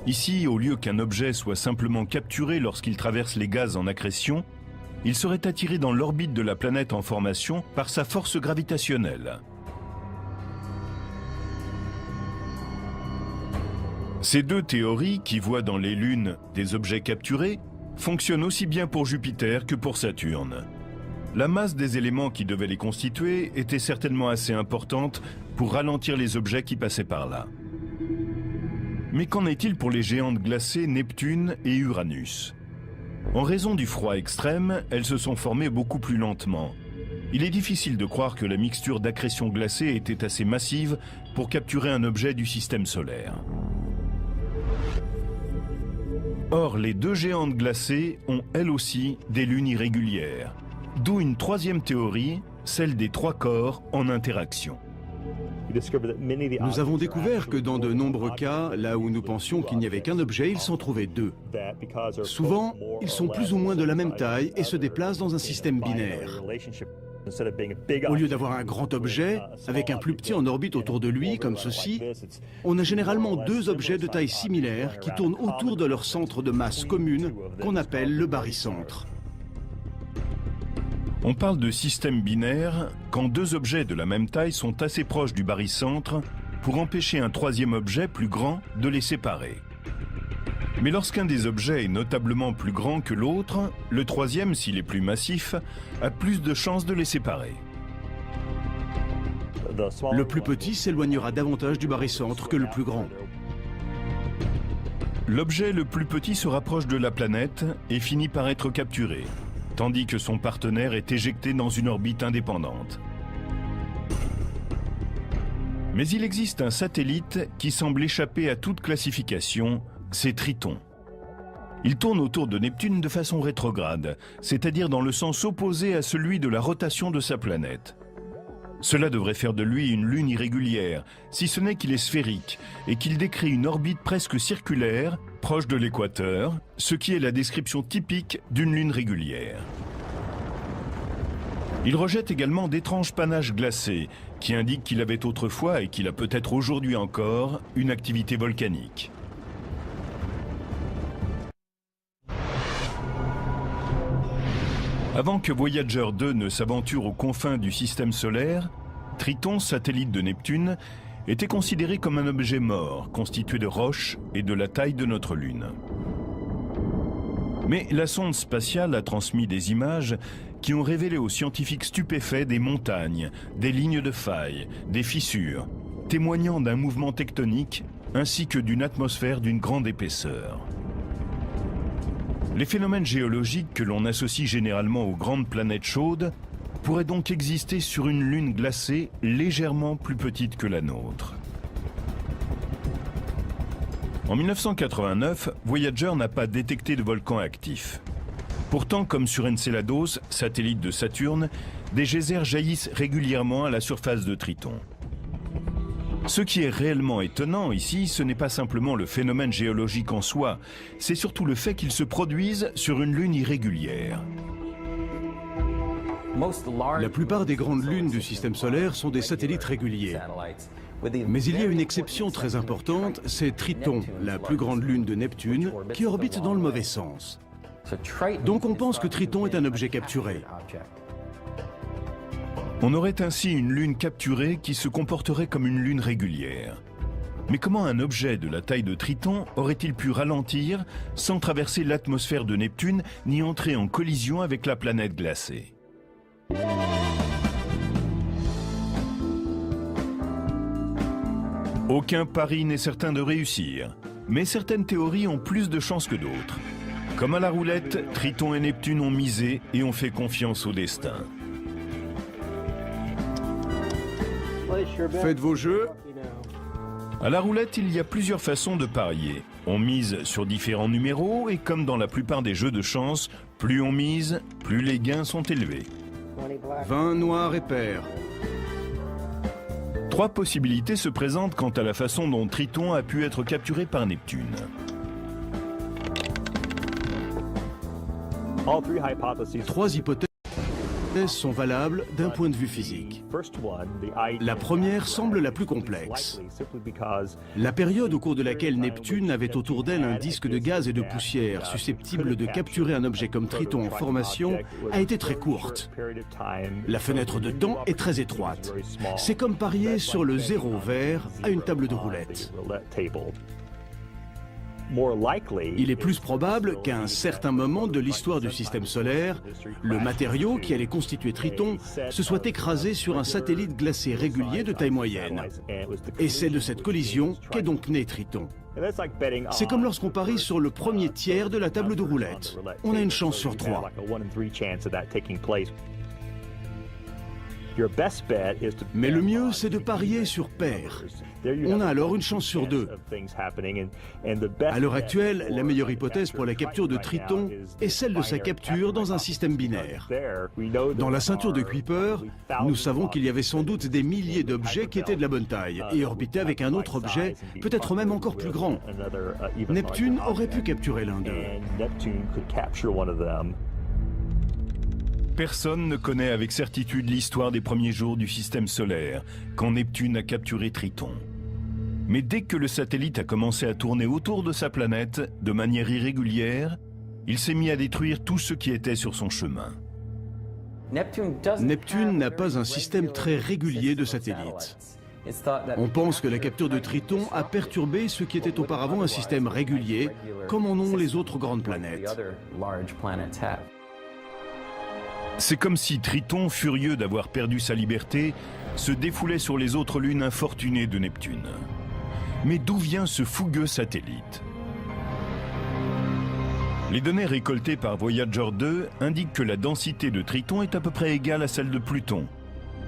Speaker 1: Ici, au lieu qu'un objet soit simplement capturé lorsqu'il traverse les gaz en accrétion, il serait attiré dans l'orbite de la planète en formation par sa force gravitationnelle. Ces deux théories, qui voient dans les lunes des objets capturés, fonctionnent aussi bien pour Jupiter que pour Saturne. La masse des éléments qui devaient les constituer était certainement assez importante pour ralentir les objets qui passaient par là. Mais qu'en est-il pour les géantes glacées Neptune et Uranus? En raison du froid extrême, elles se sont formées beaucoup plus lentement. Il est difficile de croire que la mixture d'accrétion glacée était assez massive pour capturer un objet du système solaire. Or, les deux géantes glacées ont elles aussi des lunes irrégulières. D'où une troisième théorie, celle des trois corps en interaction.
Speaker 2: Nous avons découvert que dans de nombreux cas, là où nous pensions qu'il n'y avait qu'un objet, il s'en trouvait deux. Souvent, ils sont plus ou moins de la même taille et se déplacent dans un système binaire. Au lieu d'avoir un grand objet, avec un plus petit en orbite autour de lui, comme ceci, on a généralement deux objets de taille similaire qui tournent autour de leur centre de masse commune, qu'on appelle le barycentre.
Speaker 1: On parle de système binaire quand deux objets de la même taille sont assez proches du barycentre pour empêcher un troisième objet plus grand de les séparer. Mais lorsqu'un des objets est notablement plus grand que l'autre, le troisième, s'il est plus massif, a plus de chances de les séparer.
Speaker 2: Le plus petit s'éloignera davantage du barycentre que le plus grand.
Speaker 1: L'objet le plus petit se rapproche de la planète et finit par être capturé, tandis que son partenaire est éjecté dans une orbite indépendante. Mais il existe un satellite qui semble échapper à toute classification, c'est Triton. Il tourne autour de Neptune de façon rétrograde, c'est-à-dire dans le sens opposé à celui de la rotation de sa planète. Cela devrait faire de lui une lune irrégulière, si ce n'est qu'il est sphérique et qu'il décrit une orbite presque circulaire, proche de l'équateur, ce qui est la description typique d'une lune régulière. Il rejette également d'étranges panaches glacés, qui indiquent qu'il avait autrefois, et qu'il a peut-être aujourd'hui encore, une activité volcanique. Avant que Voyager 2 ne s'aventure aux confins du système solaire, Triton, satellite de Neptune, était considéré comme un objet mort, constitué de roches et de la taille de notre Lune. Mais la sonde spatiale a transmis des images qui ont révélé aux scientifiques stupéfaits des montagnes, des lignes de failles, des fissures, témoignant d'un mouvement tectonique ainsi que d'une atmosphère d'une grande épaisseur. Les phénomènes géologiques que l'on associe généralement aux grandes planètes chaudes pourraient donc exister sur une lune glacée légèrement plus petite que la nôtre. En 1989, Voyager n'a pas détecté de volcan actif. Pourtant, comme sur Enceladus, satellite de Saturne, des geysers jaillissent régulièrement à la surface de Triton. Ce qui est réellement étonnant ici, ce n'est pas simplement le phénomène géologique en soi, c'est surtout le fait qu'il se produise sur une lune irrégulière.
Speaker 2: La plupart des grandes lunes du système solaire sont des satellites réguliers. Mais il y a une exception très importante, c'est Triton, la plus grande lune de Neptune, qui orbite dans le mauvais sens. Donc on pense que Triton est un objet capturé.
Speaker 1: On aurait ainsi une lune capturée qui se comporterait comme une lune régulière. Mais comment un objet de la taille de Triton aurait-il pu ralentir sans traverser l'atmosphère de Neptune ni entrer en collision avec la planète glacée ? Aucun pari n'est certain de réussir. Mais certaines théories ont plus de chances que d'autres. Comme à la roulette, Triton et Neptune ont misé et ont fait confiance au destin.
Speaker 2: Faites vos jeux.
Speaker 1: À la roulette, il y a plusieurs façons de parier. On mise sur différents numéros et comme dans la plupart des jeux de chance, plus on mise, plus les gains sont élevés.
Speaker 2: 20 noirs et pairs.
Speaker 1: 3 possibilités se présentent quant à la façon dont Triton a pu être capturé par Neptune.
Speaker 2: Trois hypothèses sont valables d'un point de vue physique. La première semble la plus complexe. La période au cours de laquelle Neptune avait autour d'elle un disque de gaz et de poussière susceptible de capturer un objet comme Triton en formation a été très courte. La fenêtre de temps est très étroite. C'est comme parier sur le zéro vert à une table de roulette. Il est plus probable qu'à un certain moment de l'histoire du système solaire, le matériau qui allait constituer Triton se soit écrasé sur un satellite glacé régulier de taille moyenne. Et c'est de cette collision qu'est donc né Triton. C'est comme lorsqu'on parie sur le premier tiers de la table de roulette. On a une chance sur 3. Mais le mieux, c'est de parier sur pair. On a alors une chance sur 2. À l'heure actuelle, la meilleure hypothèse pour la capture de Triton est celle de sa capture dans un système binaire. Dans la ceinture de Kuiper, nous savons qu'il y avait sans doute des milliers d'objets qui étaient de la bonne taille et orbitaient avec un autre objet, peut-être même encore plus grand. Neptune aurait pu capturer l'un d'eux.
Speaker 1: Personne ne connaît avec certitude l'histoire des premiers jours du système solaire, quand Neptune a capturé Triton. Mais dès que le satellite a commencé à tourner autour de sa planète, de manière irrégulière, il s'est mis à détruire tout ce qui était sur son chemin.
Speaker 2: Neptune n'a pas un système très régulier de satellites. On pense que la capture de Triton a perturbé ce qui était auparavant un système régulier, comme en ont les autres grandes planètes.
Speaker 1: C'est comme si Triton, furieux d'avoir perdu sa liberté, se défoulait sur les autres lunes infortunées de Neptune. Mais d'où vient ce fougueux satellite? Les données récoltées par Voyager 2 indiquent que la densité de Triton est à peu près égale à celle de Pluton.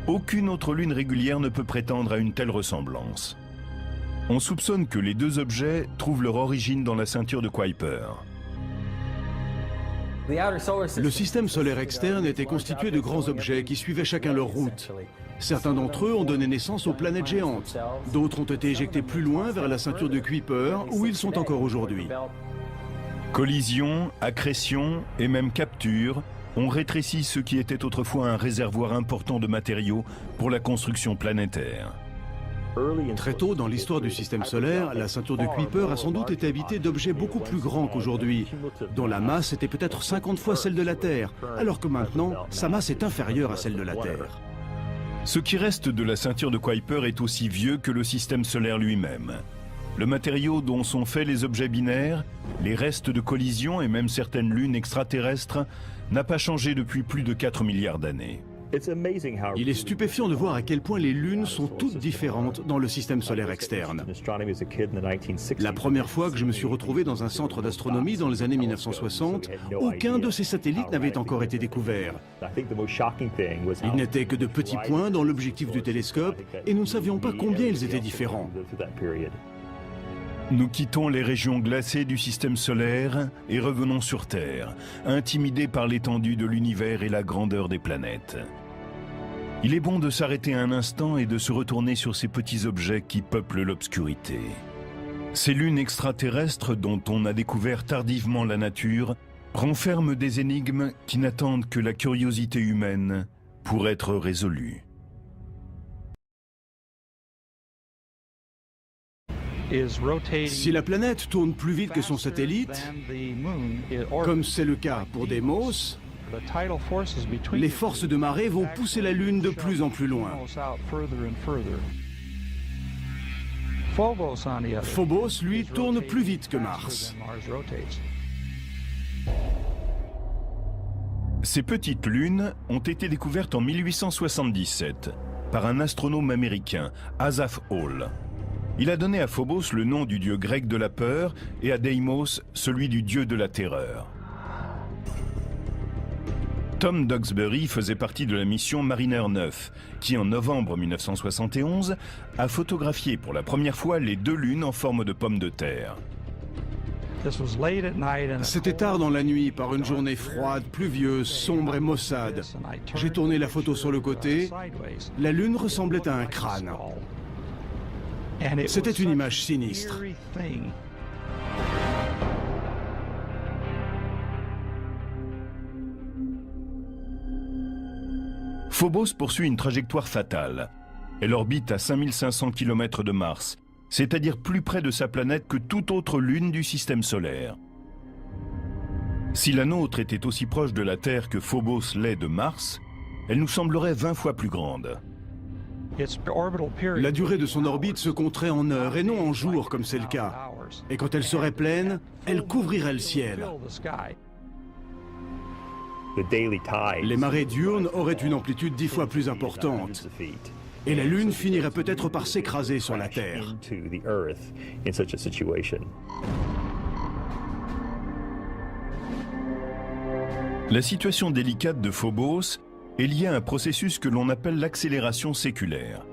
Speaker 1: Aucune autre lune régulière ne peut prétendre à une telle ressemblance. On soupçonne que les deux objets trouvent leur origine dans la ceinture de Kuiper.
Speaker 2: Le système solaire externe était constitué de grands objets qui suivaient chacun leur route. Certains d'entre eux ont donné naissance aux planètes géantes. D'autres ont été éjectés plus loin vers la ceinture de Kuiper, où ils sont encore aujourd'hui.
Speaker 1: Collision, accrétion et même capture ont rétréci ce qui était autrefois un réservoir important de matériaux pour la construction planétaire.
Speaker 2: Très tôt dans l'histoire du système solaire, la ceinture de Kuiper a sans doute été habitée d'objets beaucoup plus grands qu'aujourd'hui, dont la masse était peut-être 50 fois celle de la Terre, alors que maintenant, sa masse est inférieure à celle de la Terre.
Speaker 1: Ce qui reste de la ceinture de Kuiper est aussi vieux que le système solaire lui-même. Le matériau dont sont faits les objets binaires, les restes de collision et même certaines lunes extraterrestres n'a pas changé depuis plus de 4 milliards d'années.
Speaker 2: Il est stupéfiant de voir à quel point les lunes sont toutes différentes dans le système solaire externe. La première fois que je me suis retrouvé dans un centre d'astronomie dans les années 1960, aucun de ces satellites n'avait encore été découvert. Ils n'étaient que de petits points dans l'objectif du télescope et nous ne savions pas combien ils étaient différents.
Speaker 1: Nous quittons les régions glacées du système solaire et revenons sur Terre, intimidés par l'étendue de l'univers et la grandeur des planètes. Il est bon de s'arrêter un instant et de se retourner sur ces petits objets qui peuplent l'obscurité. Ces lunes extraterrestres dont on a découvert tardivement la nature renferment des énigmes qui n'attendent que la curiosité humaine pour être résolues.
Speaker 2: Si la planète tourne plus vite que son satellite, comme c'est le cas pour Deimos, les forces de marée vont pousser la Lune de plus en plus loin. Phobos, lui, tourne plus vite que Mars.
Speaker 1: Ces petites lunes ont été découvertes en 1877 par un astronome américain, Asaph Hall. Il a donné à Phobos le nom du dieu grec de la peur et à Deimos celui du dieu de la terreur. Tom Duxbury faisait partie de la mission Mariner 9, qui en novembre 1971 a photographié pour la première fois les deux lunes en forme de pommes de terre.
Speaker 2: C'était tard dans la nuit, par une journée froide, pluvieuse, sombre et maussade. J'ai tourné la photo sur le côté. La lune ressemblait à un crâne. C'était une image sinistre.
Speaker 1: Phobos poursuit une trajectoire fatale. Elle orbite à 5500 km de Mars, c'est-à-dire plus près de sa planète que toute autre lune du système solaire. Si la nôtre était aussi proche de la Terre que Phobos l'est de Mars, elle nous semblerait 20 fois plus grande.
Speaker 2: La durée de son orbite se compterait en heures et non en jours comme c'est le cas. Et quand elle serait pleine, elle couvrirait le ciel. Les marées diurnes auraient une amplitude 10 fois plus importante. Et la Lune finirait peut-être par s'écraser sur la Terre.
Speaker 1: La situation délicate de Phobos est liée à un processus que l'on appelle l'accélération séculaire.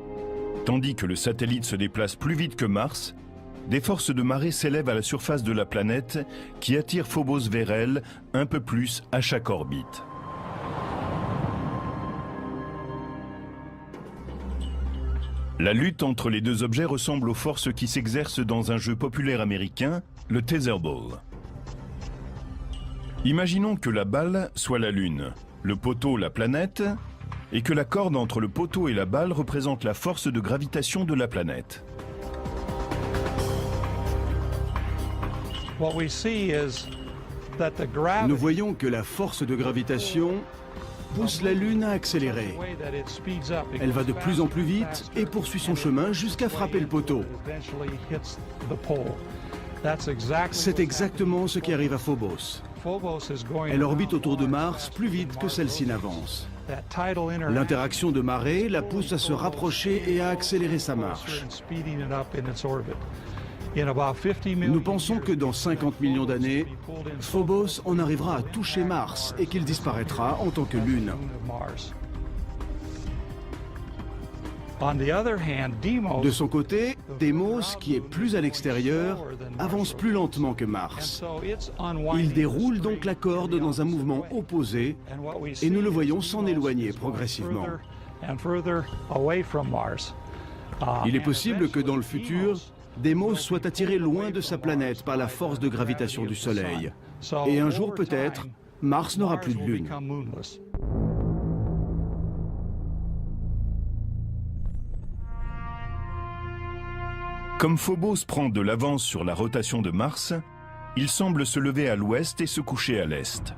Speaker 1: Tandis que le satellite se déplace plus vite que Mars, des forces de marée s'élèvent à la surface de la planète qui attirent Phobos vers elle un peu plus à chaque orbite. La lutte entre les deux objets ressemble aux forces qui s'exercent dans un jeu populaire américain, le Tetherball. Imaginons que la balle soit la Lune, le poteau la planète, et que la corde entre le poteau et la balle représente la force de gravitation de la planète.
Speaker 2: Nous voyons que la force de gravitation pousse la Lune à accélérer. Elle va de plus en plus vite et poursuit son chemin jusqu'à frapper le poteau. C'est exactement ce qui arrive à Phobos. Elle orbite autour de Mars plus vite que celle-ci n'avance. L'interaction de marée la pousse à se rapprocher et à accélérer sa marche. Nous pensons que dans 50 millions d'années, Phobos en arrivera à toucher Mars et qu'il disparaîtra en tant que Lune. De son côté, Deimos, qui est plus à l'extérieur, avance plus lentement que Mars. Il déroule donc la corde dans un mouvement opposé et nous le voyons s'en éloigner progressivement. Il est possible que dans le futur, Deimos soit attiré loin de sa planète par la force de gravitation du Soleil. Et un jour peut-être, Mars n'aura plus de lune.
Speaker 1: Comme Phobos prend de l'avance sur la rotation de Mars, il semble se lever à l'ouest et se coucher à l'est.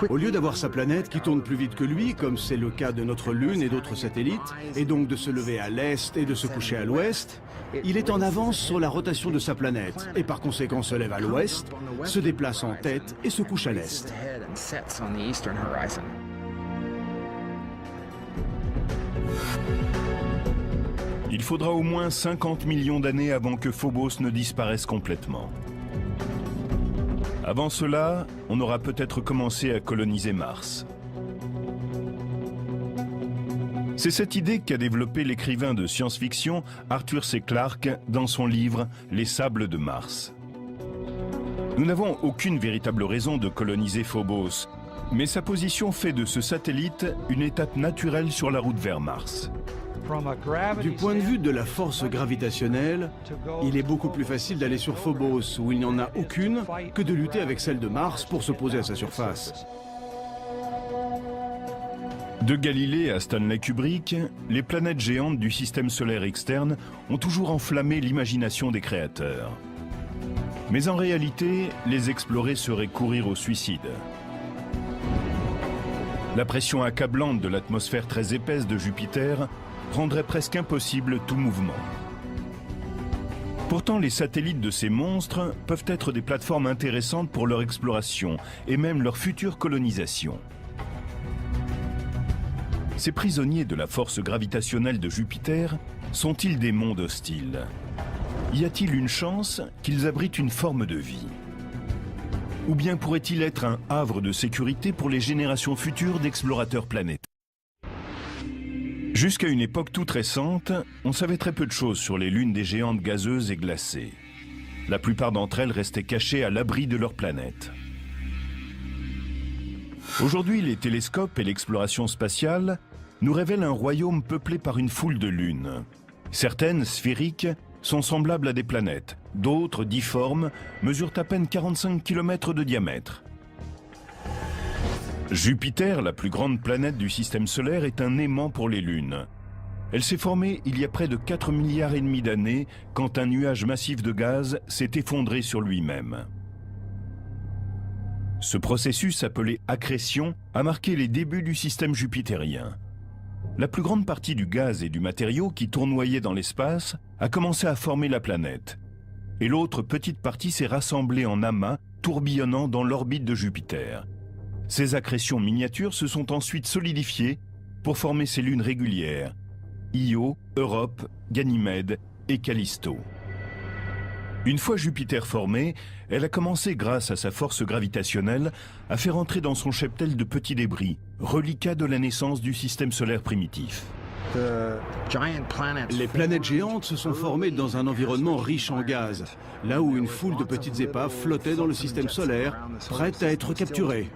Speaker 2: Au lieu d'avoir sa planète qui tourne plus vite que lui, comme c'est le cas de notre Lune et d'autres satellites, et donc de se lever à l'est et de se coucher à l'ouest, il est en avance sur la rotation de sa planète, et par conséquent se lève à l'ouest, se déplace en tête et se couche à l'est.
Speaker 1: Il faudra au moins 50 millions d'années avant que Phobos ne disparaisse complètement. Avant cela, on aura peut-être commencé à coloniser Mars. C'est cette idée qu'a développée l'écrivain de science-fiction Arthur C. Clarke dans son livre « Les sables de Mars ». Nous n'avons aucune véritable raison de coloniser Phobos, mais sa position fait de ce satellite une étape naturelle sur la route vers Mars.
Speaker 2: Du point de vue de la force gravitationnelle, il est beaucoup plus facile d'aller sur Phobos, où il n'y en a aucune, que de lutter avec celle de Mars pour s'opposer à sa surface.
Speaker 1: De Galilée à Stanley Kubrick, les planètes géantes du système solaire externe ont toujours enflammé l'imagination des créateurs. Mais en réalité, les explorer serait courir au suicide. La pression accablante de l'atmosphère très épaisse de Jupiter rendrait presque impossible tout mouvement. Pourtant, les satellites de ces monstres peuvent être des plateformes intéressantes pour leur exploration et même leur future colonisation. Ces prisonniers de la force gravitationnelle de Jupiter sont-ils des mondes hostiles? Y a-t-il une chance qu'ils abritent une forme de vie? Ou bien pourrait-il être un havre de sécurité pour les générations futures d'explorateurs planétaires? Jusqu'à une époque toute récente, on savait très peu de choses sur les lunes des géantes gazeuses et glacées. La plupart d'entre elles restaient cachées à l'abri de leur planète. Aujourd'hui, les télescopes et l'exploration spatiale nous révèlent un royaume peuplé par une foule de lunes. Certaines, sphériques, sont semblables à des planètes. D'autres, difformes, mesurent à peine 45 km de diamètre. Jupiter, la plus grande planète du système solaire, est un aimant pour les lunes. Elle s'est formée il y a près de 4,5 milliards d'années quand un nuage massif de gaz s'est effondré sur lui-même. Ce processus, appelé accrétion, a marqué les débuts du système jupitérien. La plus grande partie du gaz et du matériau qui tournoyait dans l'espace a commencé à former la planète. Et l'autre petite partie s'est rassemblée en amas, tourbillonnant dans l'orbite de Jupiter. Ces accrétions miniatures se sont ensuite solidifiées pour former ces lunes régulières, Io, Europe, Ganymède et Callisto. Une fois Jupiter formée, elle a commencé, grâce à sa force gravitationnelle, à faire entrer dans son cheptel de petits débris, reliquats de la naissance du système solaire primitif.
Speaker 2: Les planètes géantes se sont formées dans un environnement riche en gaz, là où une foule de petites épaves flottait dans le système solaire, prêtes à être capturées.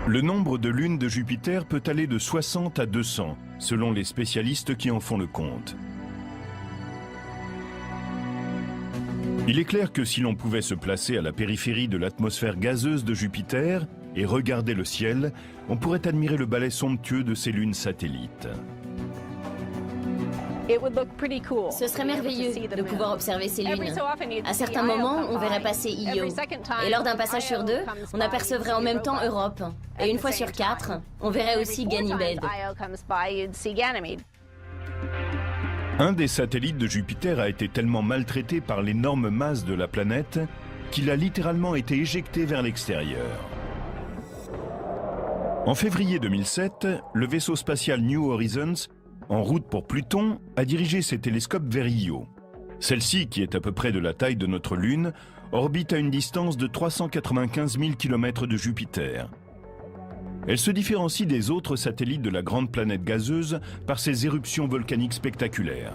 Speaker 1: Le nombre de lunes de Jupiter peut aller de 60 à 200, selon les spécialistes qui en font le compte. Il est clair que si l'on pouvait se placer à la périphérie de l'atmosphère gazeuse de Jupiter et regarder le ciel, on pourrait admirer le balai somptueux de ces lunes satellites.
Speaker 3: Ce serait merveilleux de pouvoir observer ces lunes. À certains moments, on verrait passer Io. Et lors d'un passage sur deux, on apercevrait en même temps Europe. Et une fois sur 4, on verrait aussi Ganymède.
Speaker 1: Un des satellites de Jupiter a été tellement maltraité par l'énorme masse de la planète qu'il a littéralement été éjecté vers l'extérieur. En février 2007, le vaisseau spatial New Horizons, en route pour Pluton, a dirigé ses télescopes vers Io. Celle-ci, qui est à peu près de la taille de notre Lune, orbite à une distance de 395 000 km de Jupiter. Elle se différencie des autres satellites de la grande planète gazeuse par ses éruptions volcaniques spectaculaires.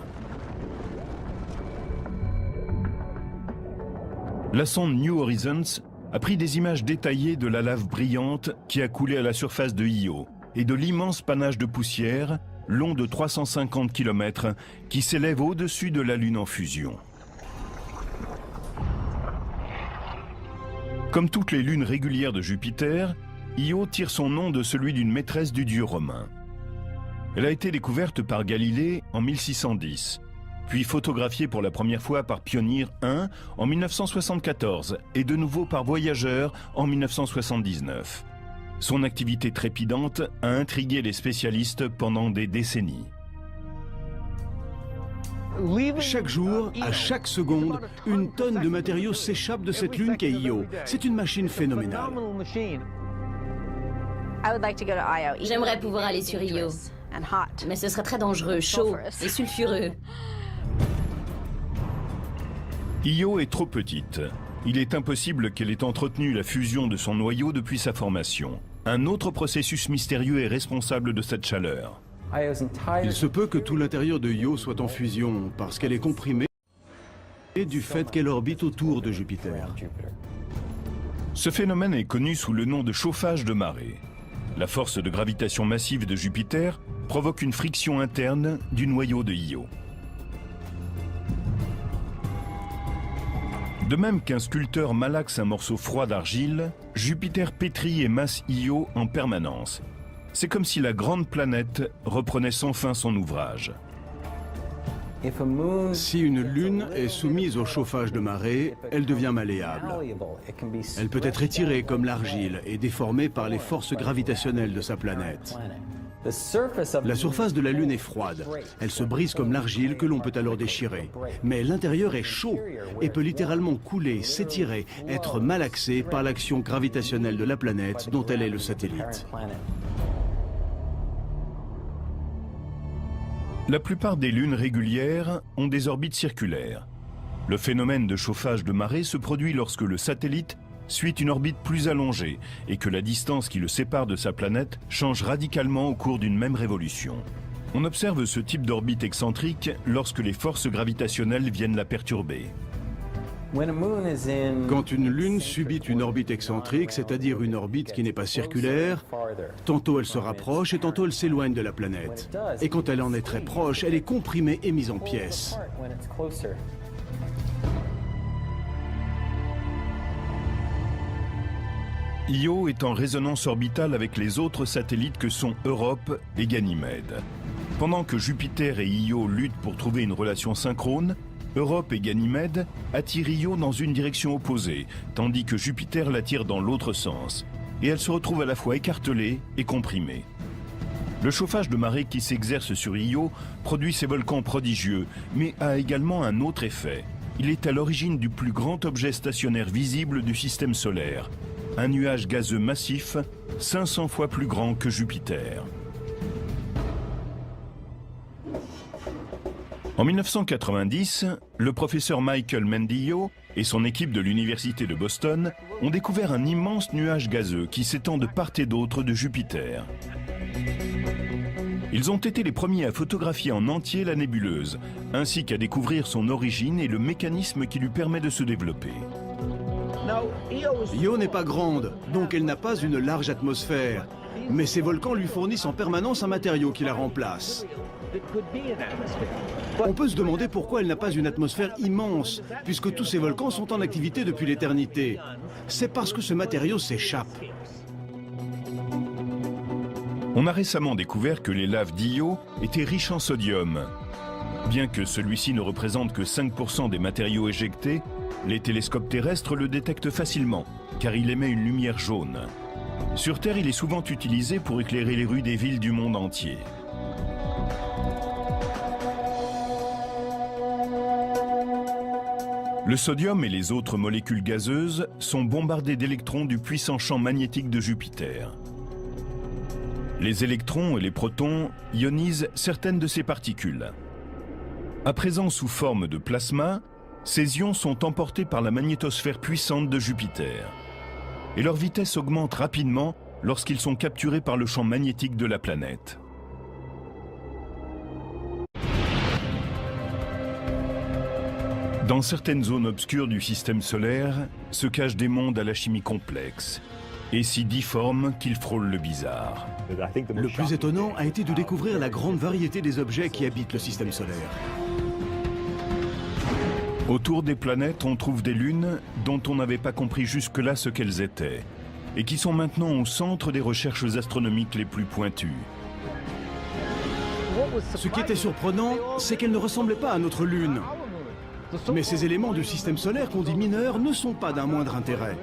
Speaker 1: La sonde New Horizons a pris des images détaillées de la lave brillante qui a coulé à la surface de Io et de l'immense panache de poussière, long de 350 km, qui s'élève au-dessus de la Lune en fusion. Comme toutes les lunes régulières de Jupiter, Io tire son nom de celui d'une maîtresse du dieu romain. Elle a été découverte par Galilée en 1610, puis photographiée pour la première fois par Pioneer 1 en 1974 et de nouveau par Voyager en 1979. Son activité trépidante a intrigué les spécialistes pendant des décennies.
Speaker 2: Chaque jour, à chaque seconde, une tonne de matériaux s'échappe de cette lune qu'est Io. C'est une machine phénoménale.
Speaker 3: J'aimerais pouvoir aller sur Io, mais ce serait très dangereux, chaud et sulfureux.
Speaker 1: Io est trop petite. Il est impossible qu'elle ait entretenu la fusion de son noyau depuis sa formation. Un autre processus mystérieux est responsable de cette chaleur.
Speaker 2: Il se peut que tout l'intérieur de Io soit en fusion, parce qu'elle est comprimée et du fait qu'elle orbite autour de Jupiter.
Speaker 1: Ce phénomène est connu sous le nom de chauffage de marée. La force de gravitation massive de Jupiter provoque une friction interne du noyau de Io. De même qu'un sculpteur malaxe un morceau froid d'argile, Jupiter pétrit et masse Io en permanence. C'est comme si la grande planète reprenait sans fin son ouvrage.
Speaker 2: Si une lune est soumise au chauffage de marée, elle devient malléable. Elle peut être étirée comme l'argile et déformée par les forces gravitationnelles de sa planète. La surface de la Lune est froide. Elle se brise comme l'argile que l'on peut alors déchirer. Mais l'intérieur est chaud et peut littéralement couler, s'étirer, être malaxé par l'action gravitationnelle de la planète dont elle est le satellite.
Speaker 1: La plupart des lunes régulières ont des orbites circulaires. Le phénomène de chauffage de marée se produit lorsque le satellite suit une orbite plus allongée et que la distance qui le sépare de sa planète change radicalement au cours d'une même révolution. On observe ce type d'orbite excentrique lorsque les forces gravitationnelles viennent la perturber.
Speaker 2: Quand une lune subit une orbite excentrique, c'est-à-dire une orbite qui n'est pas circulaire, tantôt elle se rapproche et tantôt elle s'éloigne de la planète. Et quand elle en est très proche, elle est comprimée et mise en pièces.
Speaker 1: Io est en résonance orbitale avec les autres satellites que sont Europe et Ganymède. Pendant que Jupiter et Io luttent pour trouver une relation synchrone, Europe et Ganymède attirent Io dans une direction opposée, tandis que Jupiter l'attire dans l'autre sens, et elle se retrouve à la fois écartelée et comprimée. Le chauffage de marée qui s'exerce sur Io produit ces volcans prodigieux, mais a également un autre effet. Il est à l'origine du plus grand objet stationnaire visible du système solaire, un nuage gazeux massif 500 fois plus grand que Jupiter. En 1990, le professeur Michael Mendillo et son équipe de l'université de Boston ont découvert un immense nuage gazeux qui s'étend de part et d'autre de Jupiter. Ils ont été les premiers à photographier en entier la nébuleuse, ainsi qu'à découvrir son origine et le mécanisme qui lui permet de se développer.
Speaker 2: Io n'est pas grande, donc elle n'a pas une large atmosphère. Mais ces volcans lui fournissent en permanence un matériau qui la remplace. On peut se demander pourquoi elle n'a pas une atmosphère immense, puisque tous ces volcans sont en activité depuis l'éternité. C'est parce que ce matériau s'échappe.
Speaker 1: On a récemment découvert que les laves d'Io étaient riches en sodium. Bien que celui-ci ne représente que 5% des matériaux éjectés, les télescopes terrestres le détectent facilement, car il émet une lumière jaune. Sur Terre, il est souvent utilisé pour éclairer les rues des villes du monde entier. Le sodium et les autres molécules gazeuses sont bombardés d'électrons du puissant champ magnétique de Jupiter. Les électrons et les protons ionisent certaines de ces particules. À présent sous forme de plasma, ces ions sont emportés par la magnétosphère puissante de Jupiter. Et leur vitesse augmente rapidement lorsqu'ils sont capturés par le champ magnétique de la planète. Dans certaines zones obscures du système solaire se cachent des mondes à la chimie complexe et si difformes qu'ils frôlent le bizarre.
Speaker 2: Le plus étonnant a été de découvrir la grande variété des objets qui habitent le système solaire.
Speaker 1: Autour des planètes, on trouve des lunes dont on n'avait pas compris jusque-là ce qu'elles étaient et qui sont maintenant au centre des recherches astronomiques les plus pointues.
Speaker 2: Ce qui était surprenant, c'est qu'elles ne ressemblaient pas à notre Lune. Mais ces éléments du système solaire qu'on dit mineurs ne sont pas d'un moindre intérêt.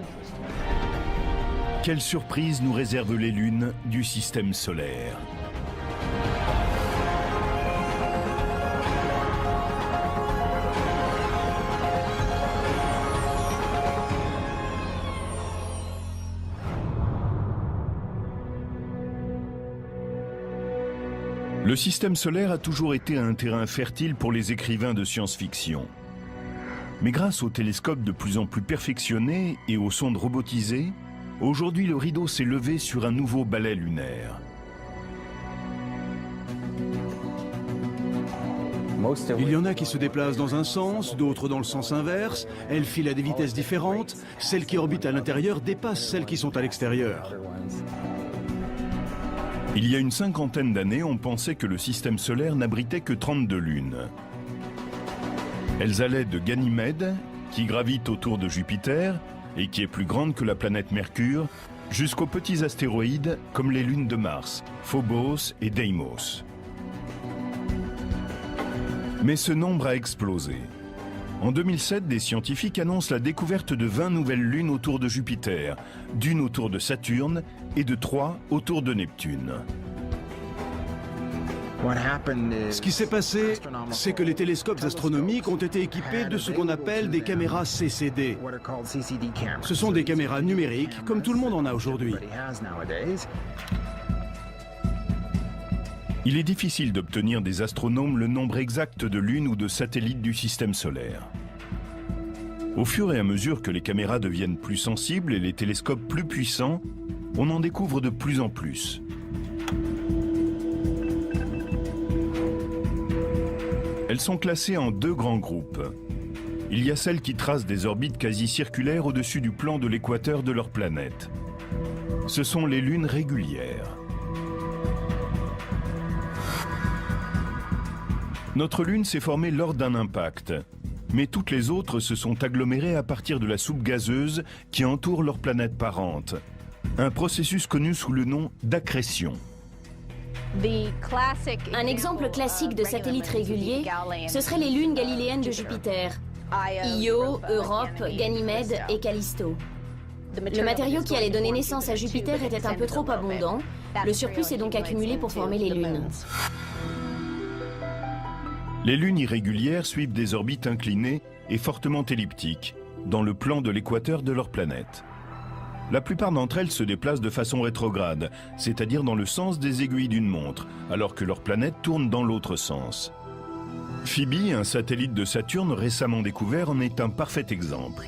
Speaker 1: Quelle surprise nous réservent les lunes du système solaire? Le système solaire a toujours été un terrain fertile pour les écrivains de science-fiction. Mais grâce aux télescopes de plus en plus perfectionnés et aux sondes robotisées, aujourd'hui le rideau s'est levé sur un nouveau balai lunaire.
Speaker 2: Il y en a qui se déplacent dans un sens, d'autres dans le sens inverse. Elles filent à des vitesses différentes. Celles qui orbitent à l'intérieur dépassent celles qui sont à l'extérieur.
Speaker 1: Il y a une cinquantaine d'années, on pensait que le système solaire n'abritait que 32 lunes. Elles allaient de Ganymède, qui gravite autour de Jupiter et qui est plus grande que la planète Mercure, jusqu'aux petits astéroïdes comme les lunes de Mars, Phobos et Deimos. Mais ce nombre a explosé. En 2007, des scientifiques annoncent la découverte de 20 nouvelles lunes autour de Jupiter, d'une autour de Saturne et de 3 autour de Neptune.
Speaker 2: Ce qui s'est passé, c'est que les télescopes astronomiques ont été équipés de ce qu'on appelle des caméras CCD. Ce sont des caméras numériques, comme tout le monde en a aujourd'hui.
Speaker 1: Il est difficile d'obtenir des astronomes le nombre exact de lunes ou de satellites du système solaire. Au fur et à mesure que les caméras deviennent plus sensibles et les télescopes plus puissants, on en découvre de plus en plus. Elles sont classées en deux grands groupes. Il y a celles qui tracent des orbites quasi circulaires au-dessus du plan de l'équateur de leur planète. Ce sont les lunes régulières. Notre Lune s'est formée lors d'un impact, mais toutes les autres se sont agglomérées à partir de la soupe gazeuse qui entoure leur planète parente. Un processus connu sous le nom d'accrétion.
Speaker 3: Un exemple classique de satellite régulier, ce seraient les lunes galiléennes de Jupiter. Io, Europe, Ganymède et Callisto. Le matériau qui allait donner naissance à Jupiter était un peu trop abondant. Le surplus s'est donc accumulé pour former les lunes.
Speaker 1: Les lunes irrégulières suivent des orbites inclinées et fortement elliptiques, dans le plan de l'équateur de leur planète. La plupart d'entre elles se déplacent de façon rétrograde, c'est-à-dire dans le sens des aiguilles d'une montre, alors que leur planète tourne dans l'autre sens. Phoebe, un satellite de Saturne récemment découvert, en est un parfait exemple.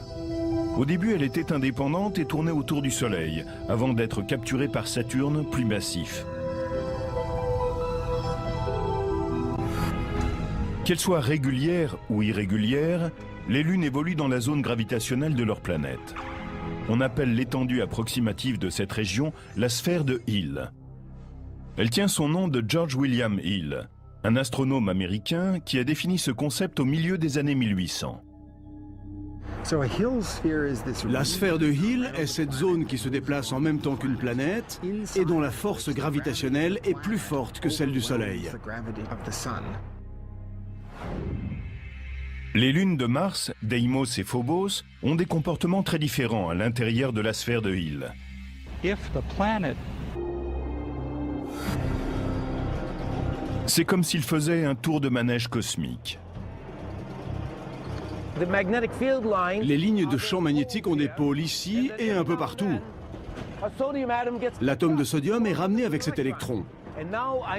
Speaker 1: Au début, elle était indépendante et tournait autour du Soleil, avant d'être capturée par Saturne, plus massif. Qu'elles soient régulières ou irrégulières, les lunes évoluent dans la zone gravitationnelle de leur planète. On appelle l'étendue approximative de cette région la sphère de Hill. Elle tient son nom de George William Hill, un astronome américain qui a défini ce concept au milieu des années 1800.
Speaker 2: La sphère de Hill est cette zone qui se déplace en même temps qu'une planète et dont la force gravitationnelle est plus forte que celle du Soleil.
Speaker 1: Les lunes de Mars, Deimos et Phobos, ont des comportements très différents à l'intérieur de la sphère de Hill. C'est comme s'il faisait un tour de manège cosmique.
Speaker 2: Les lignes de champ magnétique ont des pôles ici et un peu partout. L'atome de sodium est ramené avec cet électron.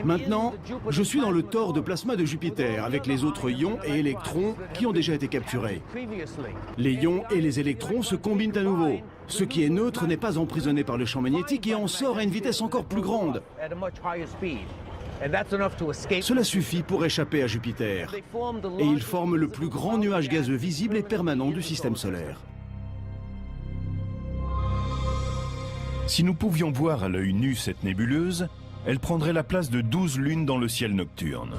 Speaker 2: Maintenant, je suis dans le tore de plasma de Jupiter avec les autres ions et électrons qui ont déjà été capturés. Les ions et les électrons se combinent à nouveau. Ce qui est neutre n'est pas emprisonné par le champ magnétique et en sort à une vitesse encore plus grande. Cela suffit pour échapper à Jupiter. Et ils forment le plus grand nuage gazeux visible et permanent du système solaire.
Speaker 1: Si nous pouvions voir à l'œil nu cette nébuleuse, elle prendrait la place de 12 lunes dans le ciel nocturne.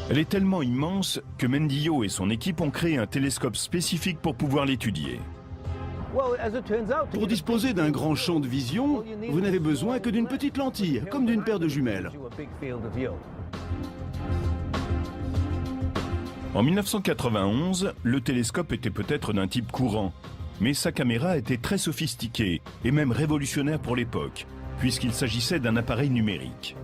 Speaker 1: Elle est tellement immense que Mendillo et son équipe ont créé un télescope spécifique pour pouvoir l'étudier.
Speaker 2: Pour disposer d'un grand champ de vision, vous n'avez besoin que d'une petite lentille, comme d'une paire de jumelles.
Speaker 1: En 1991, le télescope était peut-être d'un type courant, mais sa caméra était très sophistiquée et même révolutionnaire pour l'époque, puisqu'il s'agissait d'un appareil numérique.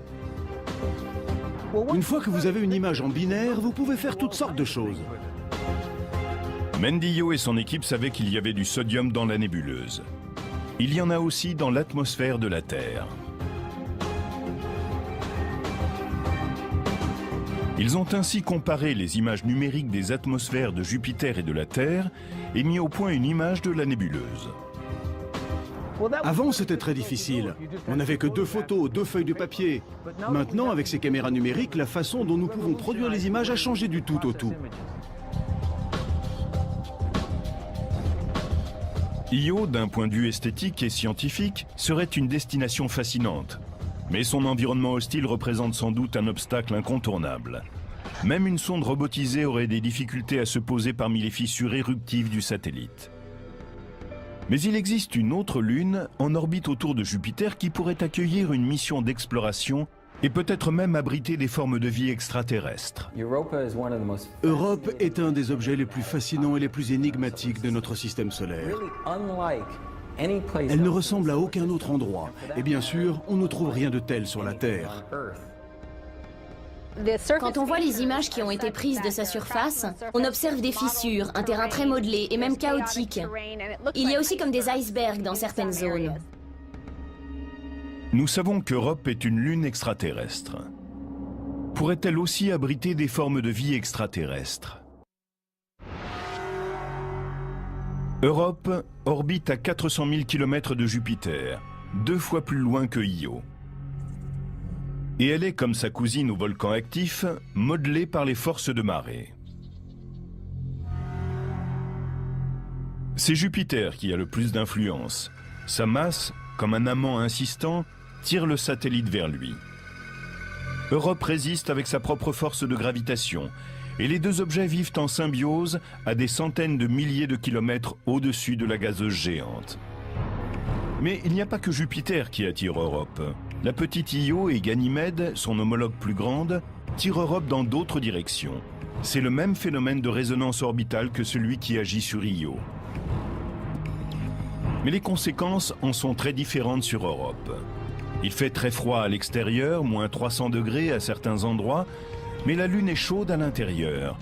Speaker 2: Une fois que vous avez une image en binaire, vous pouvez faire toutes sortes de choses.
Speaker 1: Mendillo et son équipe savaient qu'il y avait du sodium dans la nébuleuse. Il y en a aussi dans l'atmosphère de la Terre. Ils ont ainsi comparé les images numériques des atmosphères de Jupiter et de la Terre et mis au point une image de la nébuleuse.
Speaker 2: Avant, c'était très difficile. On n'avait que 2 photos, 2 feuilles de papier. Maintenant, avec ces caméras numériques, la façon dont nous pouvons produire les images a changé du tout au tout.
Speaker 1: Io, d'un point de vue esthétique et scientifique, serait une destination fascinante. Mais son environnement hostile représente sans doute un obstacle incontournable. Même une sonde robotisée aurait des difficultés à se poser parmi les fissures éruptives du satellite. Mais il existe une autre lune en orbite autour de Jupiter qui pourrait accueillir une mission d'exploration et peut-être même abriter des formes de vie extraterrestres.
Speaker 2: Europe est un des objets les plus fascinants et les plus énigmatiques de notre système solaire. Elle ne ressemble à aucun autre endroit. Et bien sûr, on ne trouve rien de tel sur la Terre.
Speaker 3: Quand on voit les images qui ont été prises de sa surface, on observe des fissures, un terrain très modelé et même chaotique. Il y a aussi comme des icebergs dans certaines zones.
Speaker 1: Nous savons qu'Europe est une lune extraterrestre. Pourrait-elle aussi abriter des formes de vie extraterrestres? Europe orbite à 400 000 km de Jupiter, 2 fois plus loin que Io. Et elle est, comme sa cousine au volcan actif, modelée par les forces de marée. C'est Jupiter qui a le plus d'influence. Sa masse, comme un amant insistant, tire le satellite vers lui. Europe résiste avec sa propre force de gravitation, et les deux objets vivent en symbiose à des centaines de milliers de kilomètres au-dessus de la gazeuse géante. Mais il n'y a pas que Jupiter qui attire Europe. La petite Io et Ganymède, son homologue plus grande, tirent Europe dans d'autres directions. C'est le même phénomène de résonance orbitale que celui qui agit sur Io. Mais les conséquences en sont très différentes sur Europe. Il fait très froid à l'extérieur, moins 300 degrés à certains endroits, mais la Lune est chaude à l'intérieur.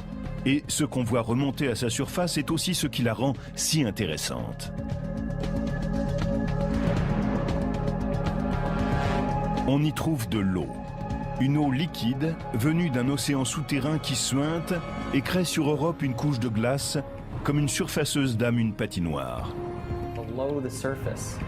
Speaker 1: Et ce qu'on voit remonter à sa surface est aussi ce qui la rend si intéressante. On y trouve de l'eau. Une eau liquide venue d'un océan souterrain qui suinte et crée sur Europe une couche de glace comme une surfaceuse dame une patinoire.
Speaker 5: Below the surface,